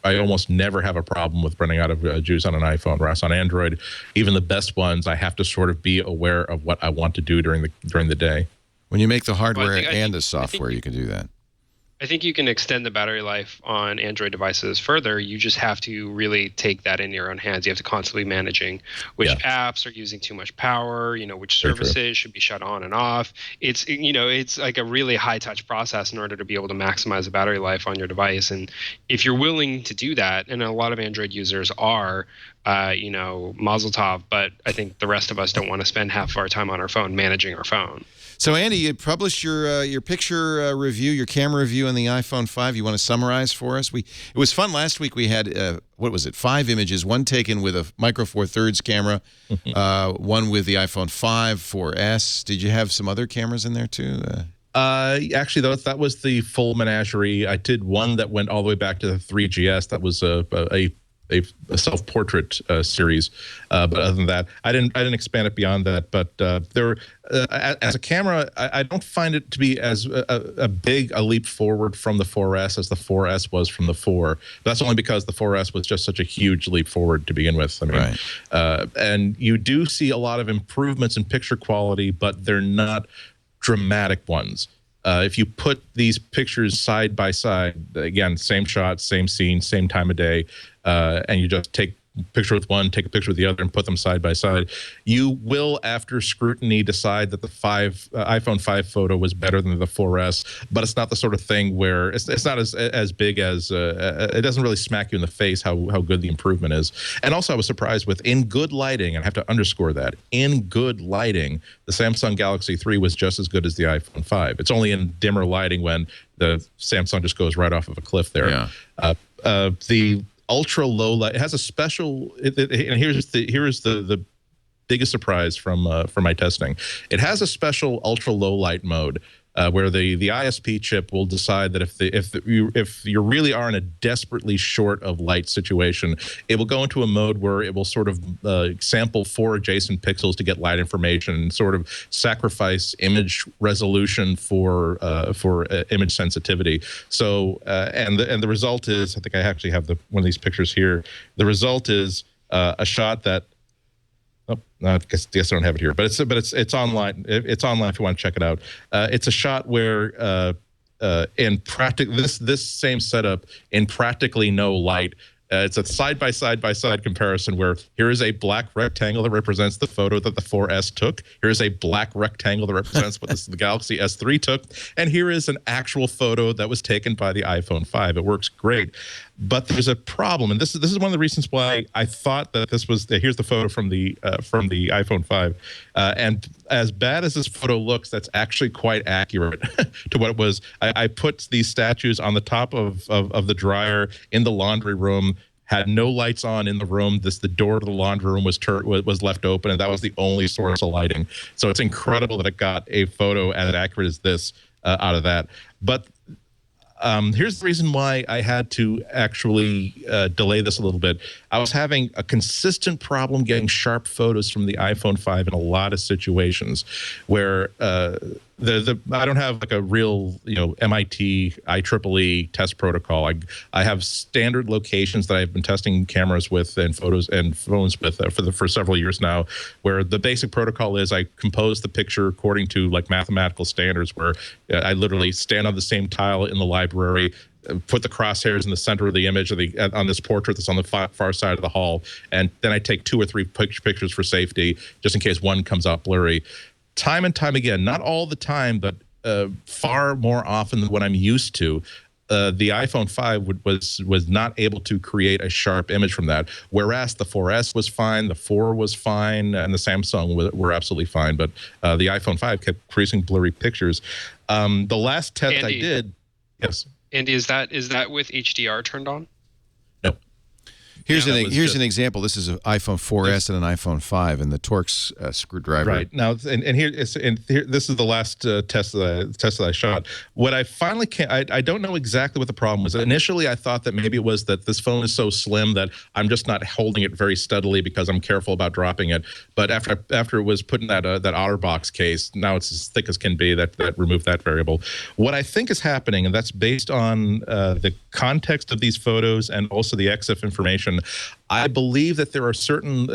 I almost never have a problem with running out of juice on an iPhone, whereas on Android, even the best ones, I have to sort of be aware of what I want to do during the day. When you make the hardware and the software, you can do that. I think you can extend the battery life on Android devices further. You just have to really take that in your own hands. You have to constantly managing which apps are using too much power, which services should be shut on and off. It's like a really high touch process in order to be able to maximize the battery life on your device. And if you're willing to do that, and a lot of Android users are, mazel tov, but I think the rest of us don't want to spend half of our time on our phone managing our phone. So, Andy, you published your picture review, your camera review on the iPhone 5. You want to summarize for us? It was fun. Last week we had, 5 images, one taken with a Micro Four Thirds camera, one with the iPhone 5 4S. Did you have some other cameras in there too? Actually, that was the full menagerie. I did one that went all the way back to the 3GS. That was a self-portrait series, but other than that, I didn't expand it beyond that. But as a camera, I don't find it to be as a big a leap forward from the 4S as the 4S was from the 4. That's only because the 4S was just such a huge leap forward to begin with. I mean, and you do see a lot of improvements in picture quality, but they're not dramatic ones. If you put these pictures side by side, again, same shot, same scene, same time of day, and you just take a picture with one, take a picture with the other, and put them side by side, you will, after scrutiny, decide that the iPhone 5 photo was better than the 4S. But it's not the sort of thing where it's not as big as it doesn't really smack you in the face how good the improvement is. And also, I was surprised with, in good lighting, and I have to underscore that, in good lighting, the Samsung Galaxy 3 was just as good as the iPhone 5. It's only in dimmer lighting when the Samsung just goes right off of a cliff there. Yeah. The ultra low light, it has a special, and here's the biggest surprise from my testing. It has a special ultra low light mode where the ISP chip will decide that if you really are in a desperately short of light situation, it will go into a mode where it will sort of sample 4 adjacent pixels to get light information and sort of sacrifice image resolution for image sensitivity. So and the result is, I think I actually have one of these pictures here. The result is a shot that. Oh, no, I guess I don't have it here, but it's online. It's online if you want to check it out. It's a shot where in this same setup in practically no light. It's a side-by-side comparison where here is a black rectangle that represents the photo that the 4S took. Here is a black rectangle that represents what the Galaxy S3 took. And here is an actual photo that was taken by the iPhone 5. It works great. But there's a problem, and this is one of the reasons why I thought that this was. Here's the photo from the iPhone 5, and as bad as this photo looks, that's actually quite accurate to what it was. I put these statues on the top of the dryer in the laundry room. Had no lights on in the room. The door to the laundry room was left open, and that was the only source of lighting. So it's incredible that it got a photo as accurate as this out of that. But here's the reason why I had to actually delay this a little bit. I was having a consistent problem getting sharp photos from the iPhone 5 in a lot of situations where I don't have like a real MIT IEEE test protocol. I have standard locations that I've been testing cameras with and phones with for several years now, where the basic protocol is I compose the picture according to like mathematical standards, where I literally stand on the same tile in the library, put the crosshairs in the center of the image on this portrait that's on the far side of the hall, and then I take 2 or 3 pictures for safety, just in case one comes out blurry. Time and time again, not all the time, but far more often than what I'm used to, the iPhone 5 was not able to create a sharp image from that, whereas the 4S was fine, the 4 was fine, and the Samsung were absolutely fine, but the iPhone 5 kept producing blurry pictures. The last test I did, yes. Andy, is that with HDR turned on? No. Here's an example. This is an iPhone 4S and an iPhone 5, and the Torx screwdriver. Right now, and here this is the last test that I shot. What I finally I don't know exactly what the problem was. Initially, I thought that maybe it was that this phone is so slim that I'm just not holding it very steadily because I'm careful about dropping it. But after it was put in that OtterBox case, now it's as thick as can be. That removed that variable. What I think is happening, and that's based on the context of these photos and also the EXIF information. I believe that there are certain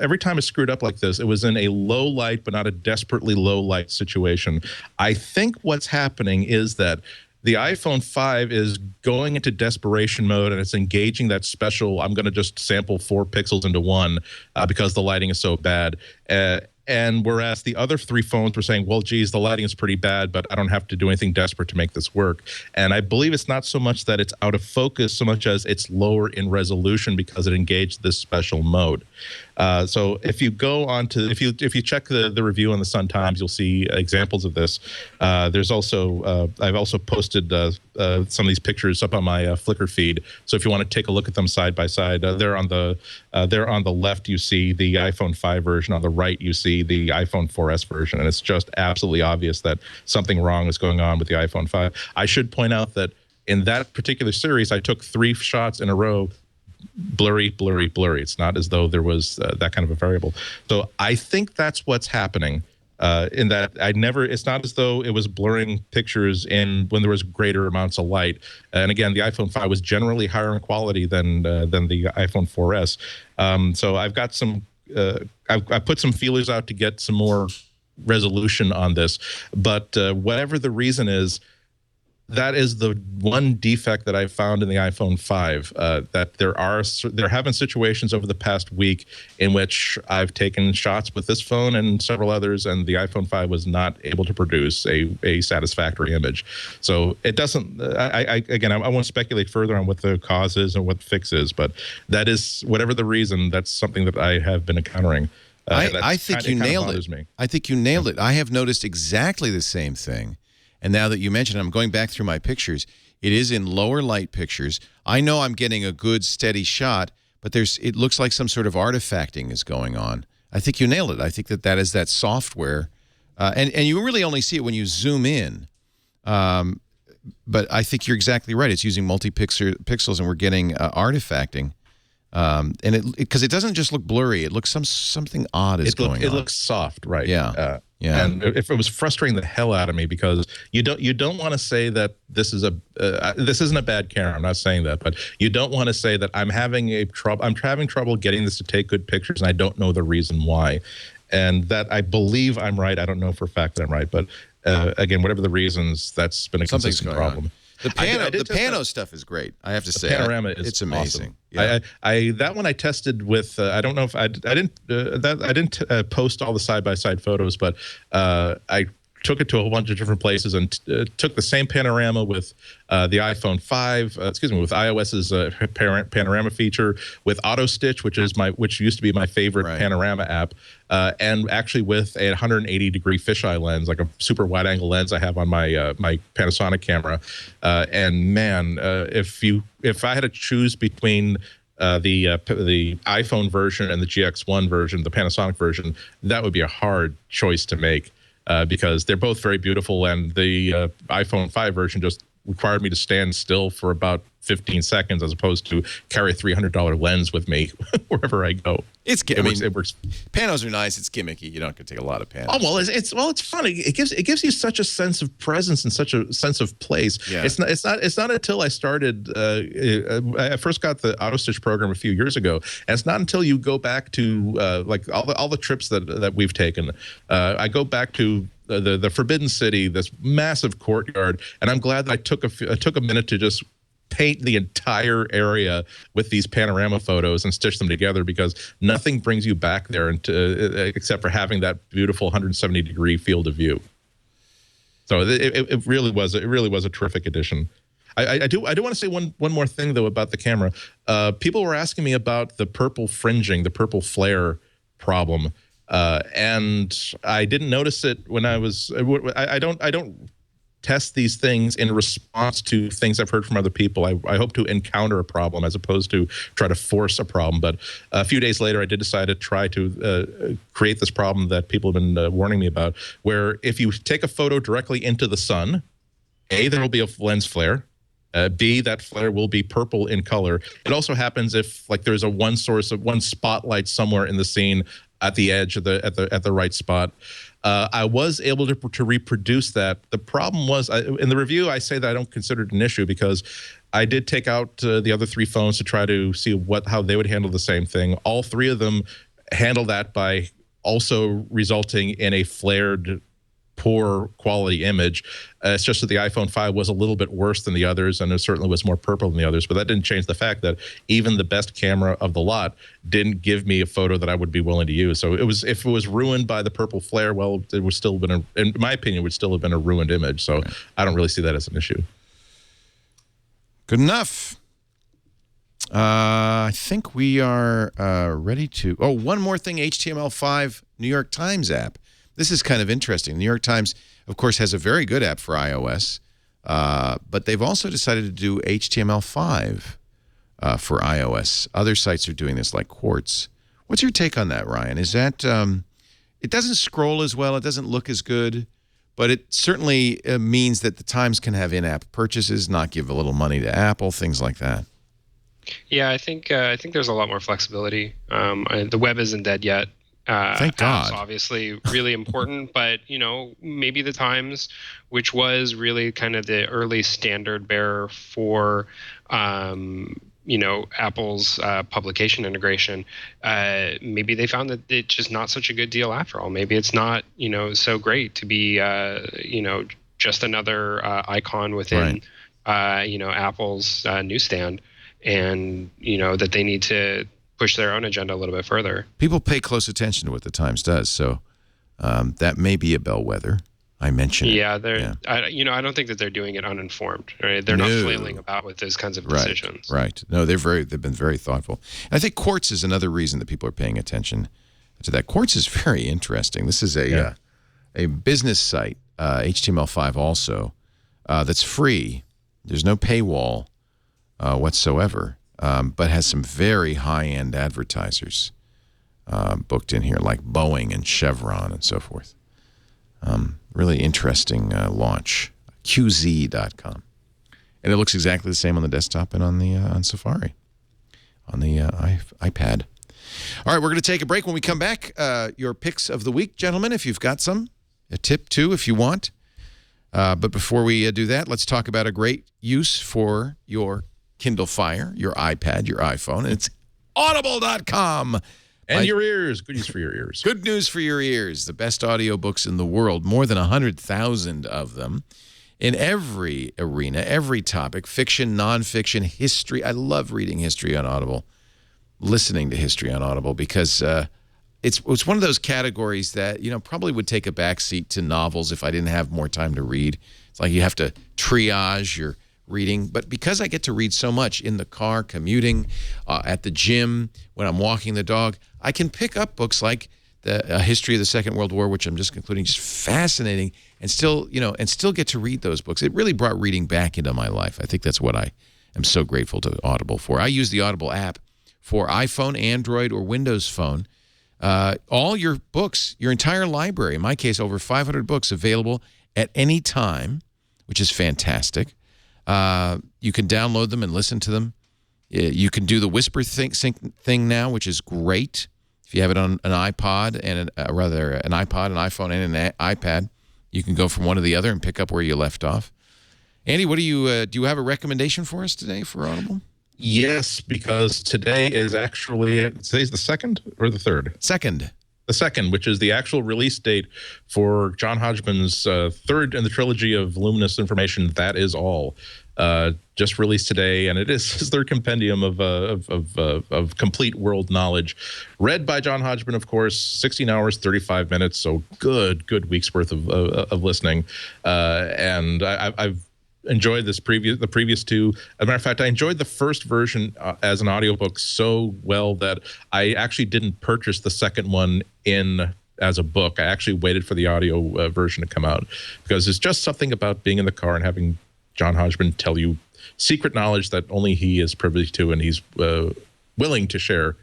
every time it's screwed up like this, it was in a low light but not a desperately low light situation. I think what's happening is that the iPhone 5 is going into desperation mode, and it's engaging that special, I'm going to just sample 4 pixels into 1 because the lighting is so bad. And whereas the other 3 phones were saying, well, geez, the lighting is pretty bad, but I don't have to do anything desperate to make this work. And I believe it's not so much that it's out of focus so much as it's lower in resolution because it engaged this special mode. So if you go on to, if you check the review on the Sun Times, you'll see examples of this. There's also, I've also posted some of these pictures up on my Flickr feed. So if you want to take a look at them side by side, they're on the left, you see the iPhone 5 version. On the right, you see the iPhone 4S version. And it's just absolutely obvious that something wrong is going on with the iPhone 5. I should point out that in that particular series, I took 3 shots in a row, blurry, blurry, blurry. It's not as though there was that kind of a variable. So I think that's what's happening. In that it's not as though it was blurring pictures in when there was greater amounts of light. And again, the iPhone 5 was generally higher in quality than the iPhone 4S. So I've got some, I put some feelers out to get some more resolution on this. But whatever the reason is, that is the one defect that I found in the iPhone 5, that there have been situations over the past week in which I've taken shots with this phone and several others, and the iPhone 5 was not able to produce a satisfactory image. So it doesn't, again, I won't speculate further on what the cause is and what the fix is, but that is, whatever the reason, that's something that I have been encountering. I think you nailed it. I think you nailed it. I have noticed exactly the same thing. And now that you mention it, I'm going back through my pictures. It is in lower light pictures. I know I'm getting a good steady shot, but it looks like some sort of artifacting is going on. I think you nailed it. I think that is that software. And you really only see it when you zoom in. But I think you're exactly right. It's using multi-pixels, and we're getting artifacting. And because it doesn't just look blurry, it looks something odd is going on. It looks soft, right? Yeah. And if it was frustrating the hell out of me, because you don't want to say that this isn't a bad camera. I'm not saying that, but you don't want to say that I'm having trouble getting this to take good pictures, and I don't know the reason why. And that I believe I'm right. I don't know for a fact that I'm right, but again, whatever the reasons, that's been a consistent problem. On. The pano stuff is great. I have to say, panorama is it's amazing. Awesome. Yeah. That one I tested with. I don't know if I didn't post all the side-by-side photos, but I took it to a whole bunch of different places and took the same panorama with the iPhone 5. With iOS's panorama feature, with Auto Stitch, which used to be my favorite panorama app, and actually with a 180-degree fisheye lens, like a super wide-angle lens I have on my my Panasonic camera. And man, if I had to choose between the iPhone version and the GX1 version, the Panasonic version, that would be a hard choice to make. Because they're both very beautiful, and the iPhone 5 version just required me to stand still for about 15 seconds, as opposed to carry a $300 lens with me wherever I go. It works. Panos are nice. It's gimmicky. You don't have to take a lot of panos. Oh well, it's funny. It gives you such a sense of presence and such a sense of place. Yeah. It's not until I started. I first got the Auto Stitch program a few years ago, and it's not until you go back to like all the trips that we've taken. I go back to the Forbidden City, this massive courtyard, and I'm glad that I took a minute to just paint the entire area with these panorama photos and stitch them together, because nothing brings you back there except for having that beautiful 170-degree field of view. So it really was a terrific addition. I do want to say one more thing though about the camera. People were asking me about the purple fringing, the purple flare problem, and I didn't notice it when I was. I don't test these things in response to things I've heard from other people. I hope to encounter a problem as opposed to try to force a problem. But a few days later, I did decide to try to create this problem that people have been warning me about, where if you take a photo directly into the sun, A, there will be a lens flare. B, that flare will be purple in color. It also happens if there's one spotlight somewhere in the scene at the edge at the right spot. I was able to reproduce that. The problem was, in the review, I say that I don't consider it an issue, because I did take out the other three phones to try to see how they would handle the same thing. All three of them handle that by also resulting in a flared, poor quality image. It's just that the iPhone 5 was a little bit worse than the others, and it certainly was more purple than the others, but that didn't change the fact that even the best camera of the lot didn't give me a photo that I would be willing to use. So if it was ruined by the purple flare, well, it would still have been, in my opinion, would still have been a ruined image. So I don't really see that as an issue. Good enough. I think we are ready to... Oh, one more thing, HTML5 New York Times app. This is kind of interesting. The New York Times, of course, has a very good app for iOS, but they've also decided to do HTML5 for iOS. Other sites are doing this, like Quartz. What's your take on that, Ryan? Is that it doesn't scroll as well, it doesn't look as good, but it certainly means that the Times can have in-app purchases, not give a little money to Apple, things like that. Yeah, I think there's a lot more flexibility. The web isn't dead yet. Thank God. Apps obviously really important, but maybe the Times, which was really kind of the early standard bearer for Apple's publication integration, maybe they found that it's just not such a good deal after all. Maybe it's not so great to be just another icon within Apple's newsstand, and that they need to push their own agenda a little bit further. People pay close attention to what the Times does, so that may be a bellwether. I mentioned it. Yeah, I don't think that they're doing it uninformed. Right? They're not flailing about with those kinds of decisions. Right. No, they've been very thoughtful. And I think Quartz is another reason that people are paying attention to that. Quartz is very interesting. This is a business site, HTML5 also, that's free. There's no paywall whatsoever. But has some very high-end advertisers booked in here, like Boeing and Chevron and so forth. Really interesting launch. QZ.com. And it looks exactly the same on the desktop and on the on Safari, on the iPad. All right, we're going to take a break. When we come back, your picks of the week, gentlemen, if you've got some. A tip, too, if you want. But before we do that, let's talk about a great use for your Kindle Fire, your iPad, your iPhone. And it's Audible.com. And your ears. Good news for your ears. Good news for your ears. The best audiobooks in the world. More than 100,000 of them. In every arena, every topic, fiction, nonfiction, history. I love reading history on Audible, listening to history on Audible, because it's one of those categories that, probably would take a backseat to novels if I didn't have more time to read. It's like you have to triage your reading. But because I get to read so much in the car, commuting, at the gym, when I'm walking the dog, I can pick up books like A History of the Second World War, which I'm just concluding, just fascinating, and still get to read those books. It really brought reading back into my life. I think that's what I am so grateful to Audible for. I use the Audible app for iPhone, Android, or Windows Phone. All your books, your entire library, in my case, over 500 books available at any time, which is fantastic. You can download them and listen to them. You can do the Whisper Sync thing now, which is great. If you have it on an iPod and an iPod, an iPhone, and an iPad, you can go from one to the other and pick up where you left off. Andy, what do you have a recommendation for us today for Audible? Yes, because today's the 2nd or the 3rd? Second. The 2nd, which is the actual release date for John Hodgman's third in the trilogy of voluminous information, That Is All. Just released today, and it is his third compendium of complete world knowledge, read by John Hodgman, of course. 16 hours, 35 minutes, so good week's worth of listening. And I've enjoyed the previous two. As a matter of fact, I enjoyed the first version as an audiobook so well that I actually didn't purchase the second one as a book. I actually waited for the audio version to come out, because there's just something about being in the car and having John Hodgman tell you secret knowledge that only he is privy to, and he's willing to share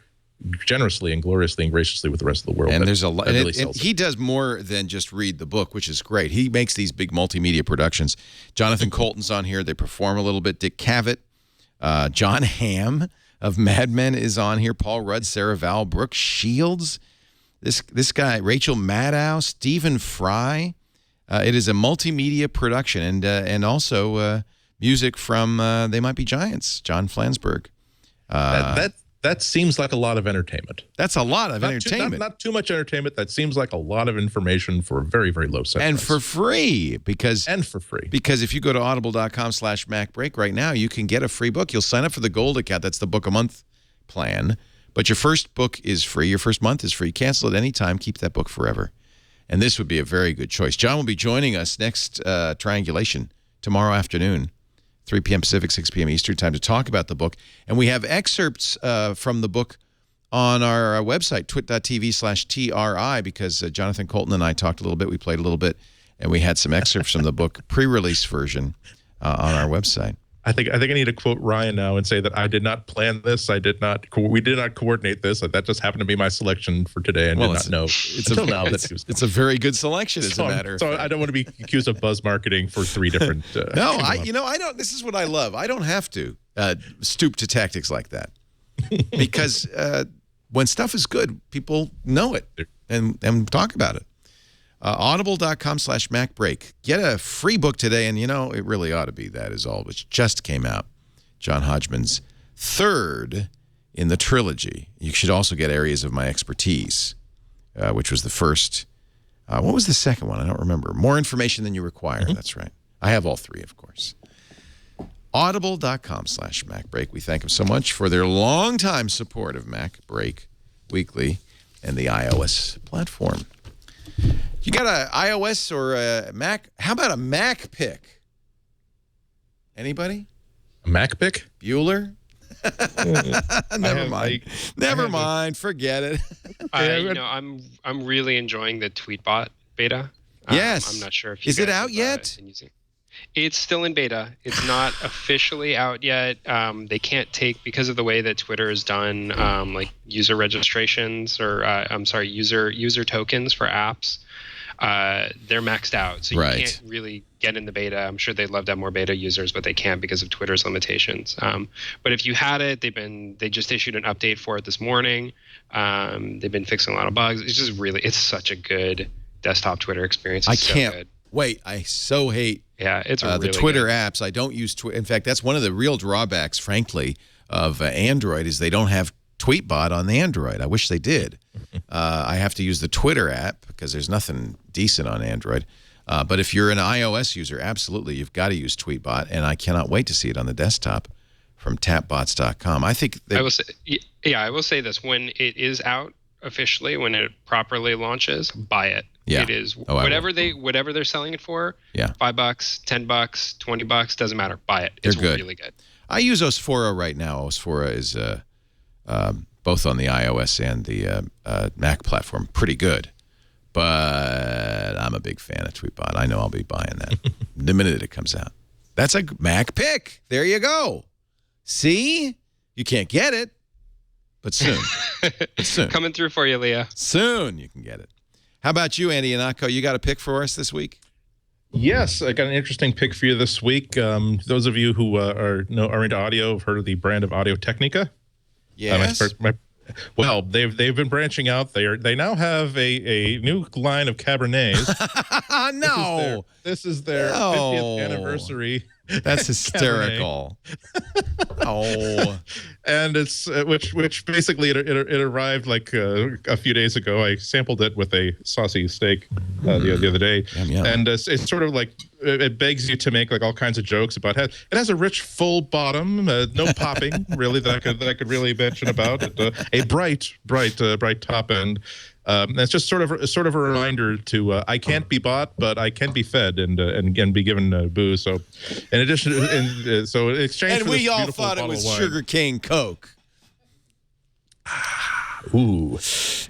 generously and gloriously and graciously with the rest of the world. And there's a lot. And he does more than just read the book, which is great. He makes these big multimedia productions. Jonathan Colton's on here. They perform a little bit. Dick Cavett, John Hamm of Mad Men is on here. Paul Rudd, Sarah Vowell, Brooke Shields, this guy, Rachel Maddow, Stephen Fry. It is a multimedia production, and also music from They Might Be Giants, John Flansburgh. That seems like a lot of entertainment. That's a lot of entertainment. Not too much entertainment. That seems like a lot of information for a very, very low set and price. For free. Because if you go to audible.com/MacBreak right now, you can get a free book. You'll sign up for the Gold account. That's the book a month plan. But your first book is free. Your first month is free. Cancel at any time. Keep that book forever. And this would be a very good choice. John will be joining us next Triangulation tomorrow afternoon, 3 p.m. Pacific, 6 p.m. Eastern time, to talk about the book. And we have excerpts from the book on our website, twit.tv/TRI, because Jonathan Colton and I talked a little bit. We played a little bit, and we had some excerpts from the book pre-release version on our website. I think I need to quote Ryan now and say that I did not plan this. We did not coordinate this. That just happened to be my selection for today, and did not know until now that he was coming. It's a very good selection, as a matter of fact. So I don't want to be accused of buzz marketing for 3 different. No, I don't. This is what I love. I don't have to stoop to tactics like that, because when stuff is good, people know it and talk about it. Audible.com/MacBreak. Get a free book today, and it really ought to be That Is All, which just came out. John Hodgman's third in the trilogy. You should also get Areas of My Expertise, which was the first. What was the second one? I don't remember. More Information Than You Require. Mm-hmm. That's right. I have all three, of course. Audible.com/MacBreak. We thank them so much for their long-time support of MacBreak Weekly and the iOS platform. You got an iOS or a Mac? How about a Mac pick? Anybody? A Mac pick? Bueller? Never mind. Forget it. I'm really enjoying the TweetBot beta. Yes. I'm not sure if you is it out yet? It's still in beta. It's not officially out yet. They can't take, because of the way that Twitter is done, like user registrations or user tokens for apps. they're maxed out, so you Right. can't really get in the beta. I'm sure they'd love to have more beta users, but they can't because of Twitter's limitations. But if you had it, they just issued an update for it this morning. They've been fixing a lot of bugs. It's such a good desktop Twitter experience. It's I can't so good. wait. I so hate it's really the Twitter good. apps. I don't use Twitter. In fact, that's one of the real drawbacks, frankly, of Android is they don't have TweetBot on the Android. I wish they did. I have to use the Twitter app because there's nothing decent on Android. But if you're an iOS user, absolutely, you've got to use TweetBot, and I cannot wait to see it on the desktop from tapbots.com. I think I will say this: when it is out officially, when it properly launches, buy it. Yeah. It is whatever they're selling it for. Yeah. $5, $10, $20, doesn't matter. Buy it. They're It's good. really good. I use Osphora right now. Osphora is both on the iOS and the Mac platform. Pretty good. But I'm a big fan of TweetBot. I know I'll be buying that the minute it comes out. That's a Mac pick. There you go. See? You can't get it, but soon. Soon. Coming through for you, Leah. Soon you can get it. How about you, Andy Ihnatko? You got a pick for us this week? Yes, I got an interesting pick for you this week. Those of you who are into audio have heard of the brand of Audio Technica. Yes. Well, they've been branching out. They now have a new line of Cabernets. No. This is their No. 50th anniversary. That's hysterical. Oh. And it's which basically it arrived like a few days ago. I sampled it with a saucy steak the other day, Yum. and it's sort of like it begs you to make like all kinds of jokes about it. It has a rich full bottom, no popping really that I could really mention about it. A bright top end. It's just sort of a reminder to I can't be bought, but I can be fed and be given booze. So, in addition, so in exchange And for we this all beautiful thought it bottle was of wine- sugar cane Coke. Ooh,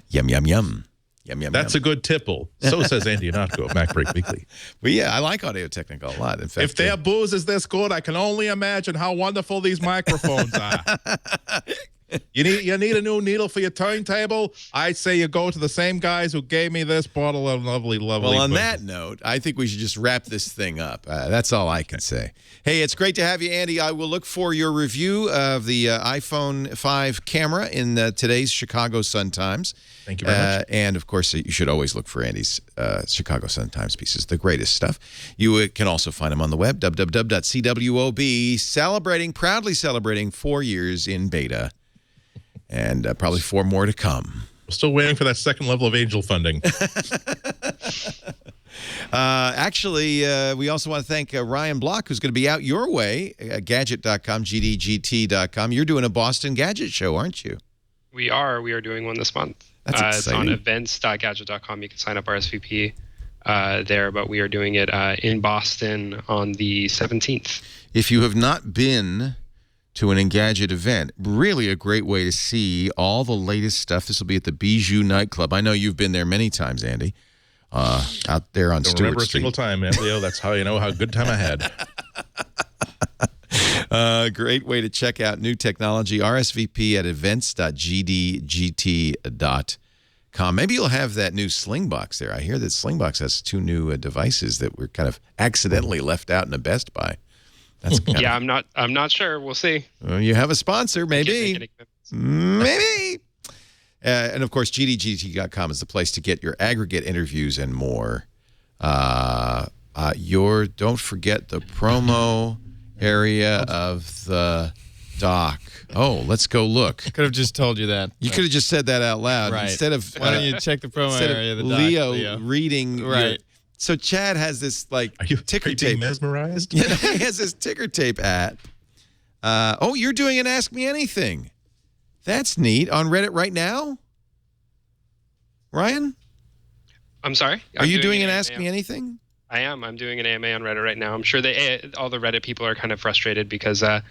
Yum, yum, yum. Yum, yum, that's yum. a good tipple. So says Andy Ihnatko of MacBreak Weekly. Well, yeah, I like Audio Technica a lot. In fact, If their booze is this good, I can only imagine how wonderful these microphones are. You need a new needle for your turntable? I'd say you go to the same guys who gave me this bottle of lovely. well, on that note, I think we should just wrap this thing up. That's all I can say. Hey, it's great to have you, Andy. I will look for your review of the iPhone 5 camera in today's Chicago Sun-Times. Thank you very much. And, of course, you should always look for Andy's Chicago Sun-Times pieces, the greatest stuff. You can also find them on the web, www.cwob, proudly celebrating 4 years in beta. And probably 4 more to come. We're still waiting for that second level of angel funding. Actually, we also want to thank Ryan Block, who's going to be out your way, gadget.com, gdgt.com. You're doing a Boston Gadget show, aren't you? We are doing one this month. That's It's on exciting. events.gadget.com. You can sign up RSVP there, but we are doing it in Boston on the 17th. If you have not been to an Engadget event, really a great way to see all the latest stuff. This will be at the Bijou nightclub. I know you've been there many times, Andy, out there on Don't Stewart remember a Street. single time, man, Leo. That's how you know how good time I had. Great way to check out new technology. RSVP at events.gdgt.com. Maybe you'll have that new Slingbox there. I hear that Slingbox has 2 new devices that were kind of accidentally left out in a Best Buy. That's kind Yeah, I'm not sure. We'll see. of, you have a sponsor, Can't make maybe. any commitments. Maybe. And, of course, gdgt.com is the place to get your aggregate interviews and more. Don't forget the promo area of the doc. Oh, let's go look. Could have just told you that. You could have just said that out loud Right. instead of Why don't you check the promo instead area of of the doc, Leo reading. Right. So Chad has this like Are you ticker being tape. mesmerized? You know, he has this ticker tape app. Oh, you're doing an Ask Me Anything. That's neat. On Reddit right now? Ryan? I'm sorry? Are you doing an AMA Ask Me Anything? I am. I'm doing an AMA on Reddit right now. I'm sure all the Reddit people are kind of frustrated because I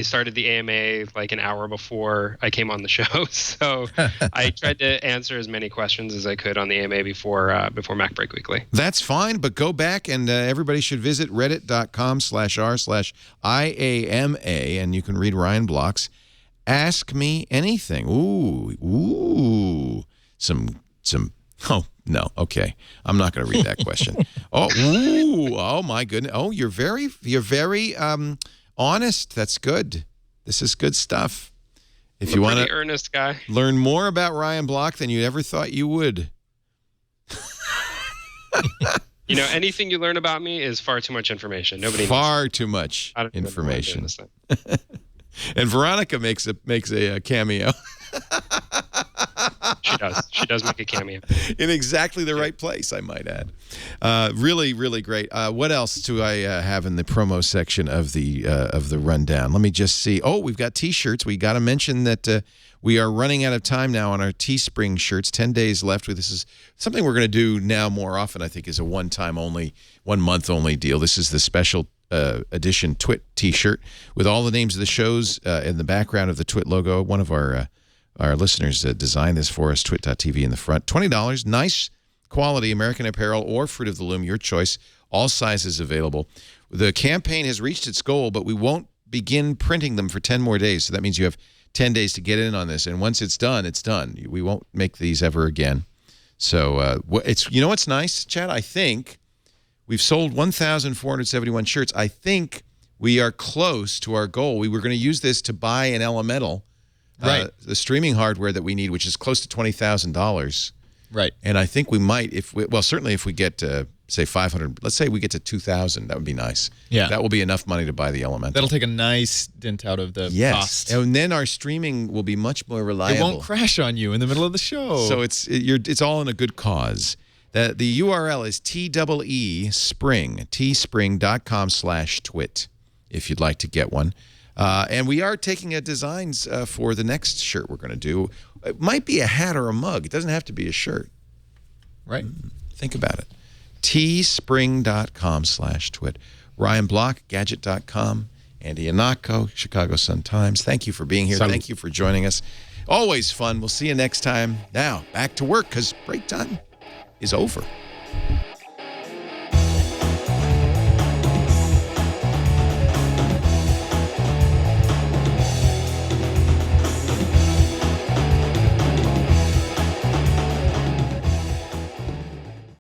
started the AMA like an hour before I came on the show. So I tried to answer as many questions as I could on the AMA before MacBreak Weekly. That's fine, but go back and everybody should visit reddit.com/r/IAMA and you can read Ryan Block's Ask Me Anything. Ooh. Some, oh, No. Okay. I'm not going to read that question. Oh my goodness. Oh, you're very honest. That's good. This is good stuff. If you want to earnest guy, learn more about Ryan Block than you ever thought you would. Anything you learn about me is far too much information. Nobody far too much information. And Veronica makes a cameo. She does make a cameo in exactly the right place, I might add. Really, really great. What else do I have in the promo section of the rundown? Let me just see. Oh, we've got T-shirts. We got to mention that we are running out of time now on our Teespring shirts. 10 days left. This is something we're going to do now more often. I think is a one month only deal. This is the special edition TWiT T-shirt with all the names of the shows in the background of the TWiT logo. One of our listeners designed this for us, twit.tv in the front. $20, nice quality American Apparel or Fruit of the Loom, your choice. All sizes available. The campaign has reached its goal, but we won't begin printing them for 10 more days. So that means you have 10 days to get in on this. And once it's done, it's done. We won't make these ever again. So what's nice, Chad? I think we've sold 1,471 shirts. I think we are close to our goal. We were going to use this to buy an Elemental, right? The streaming hardware that we need, which is close to $20,000. Right. And I think we might, certainly if we get say 500, let's say we get to 2,000, that would be nice. Yeah. That will be enough money to buy the Elemental. That'll take a nice dent out of the cost. And then our streaming will be much more reliable. It won't crash on you in the middle of the show. So it's all in a good cause. The URL is teespring.com/twit if you'd like to get one. And we are taking designs for the next shirt we're going to do. It might be a hat or a mug. It doesn't have to be a shirt. Right. Think about it. teespring.com/twit. Ryan Block, Gadget.com. Andy Ihnatko, Chicago Sun-Times. Thank you for being here. Thank you for joining us. Always fun. We'll see you next time. Now, back to work because break time is over.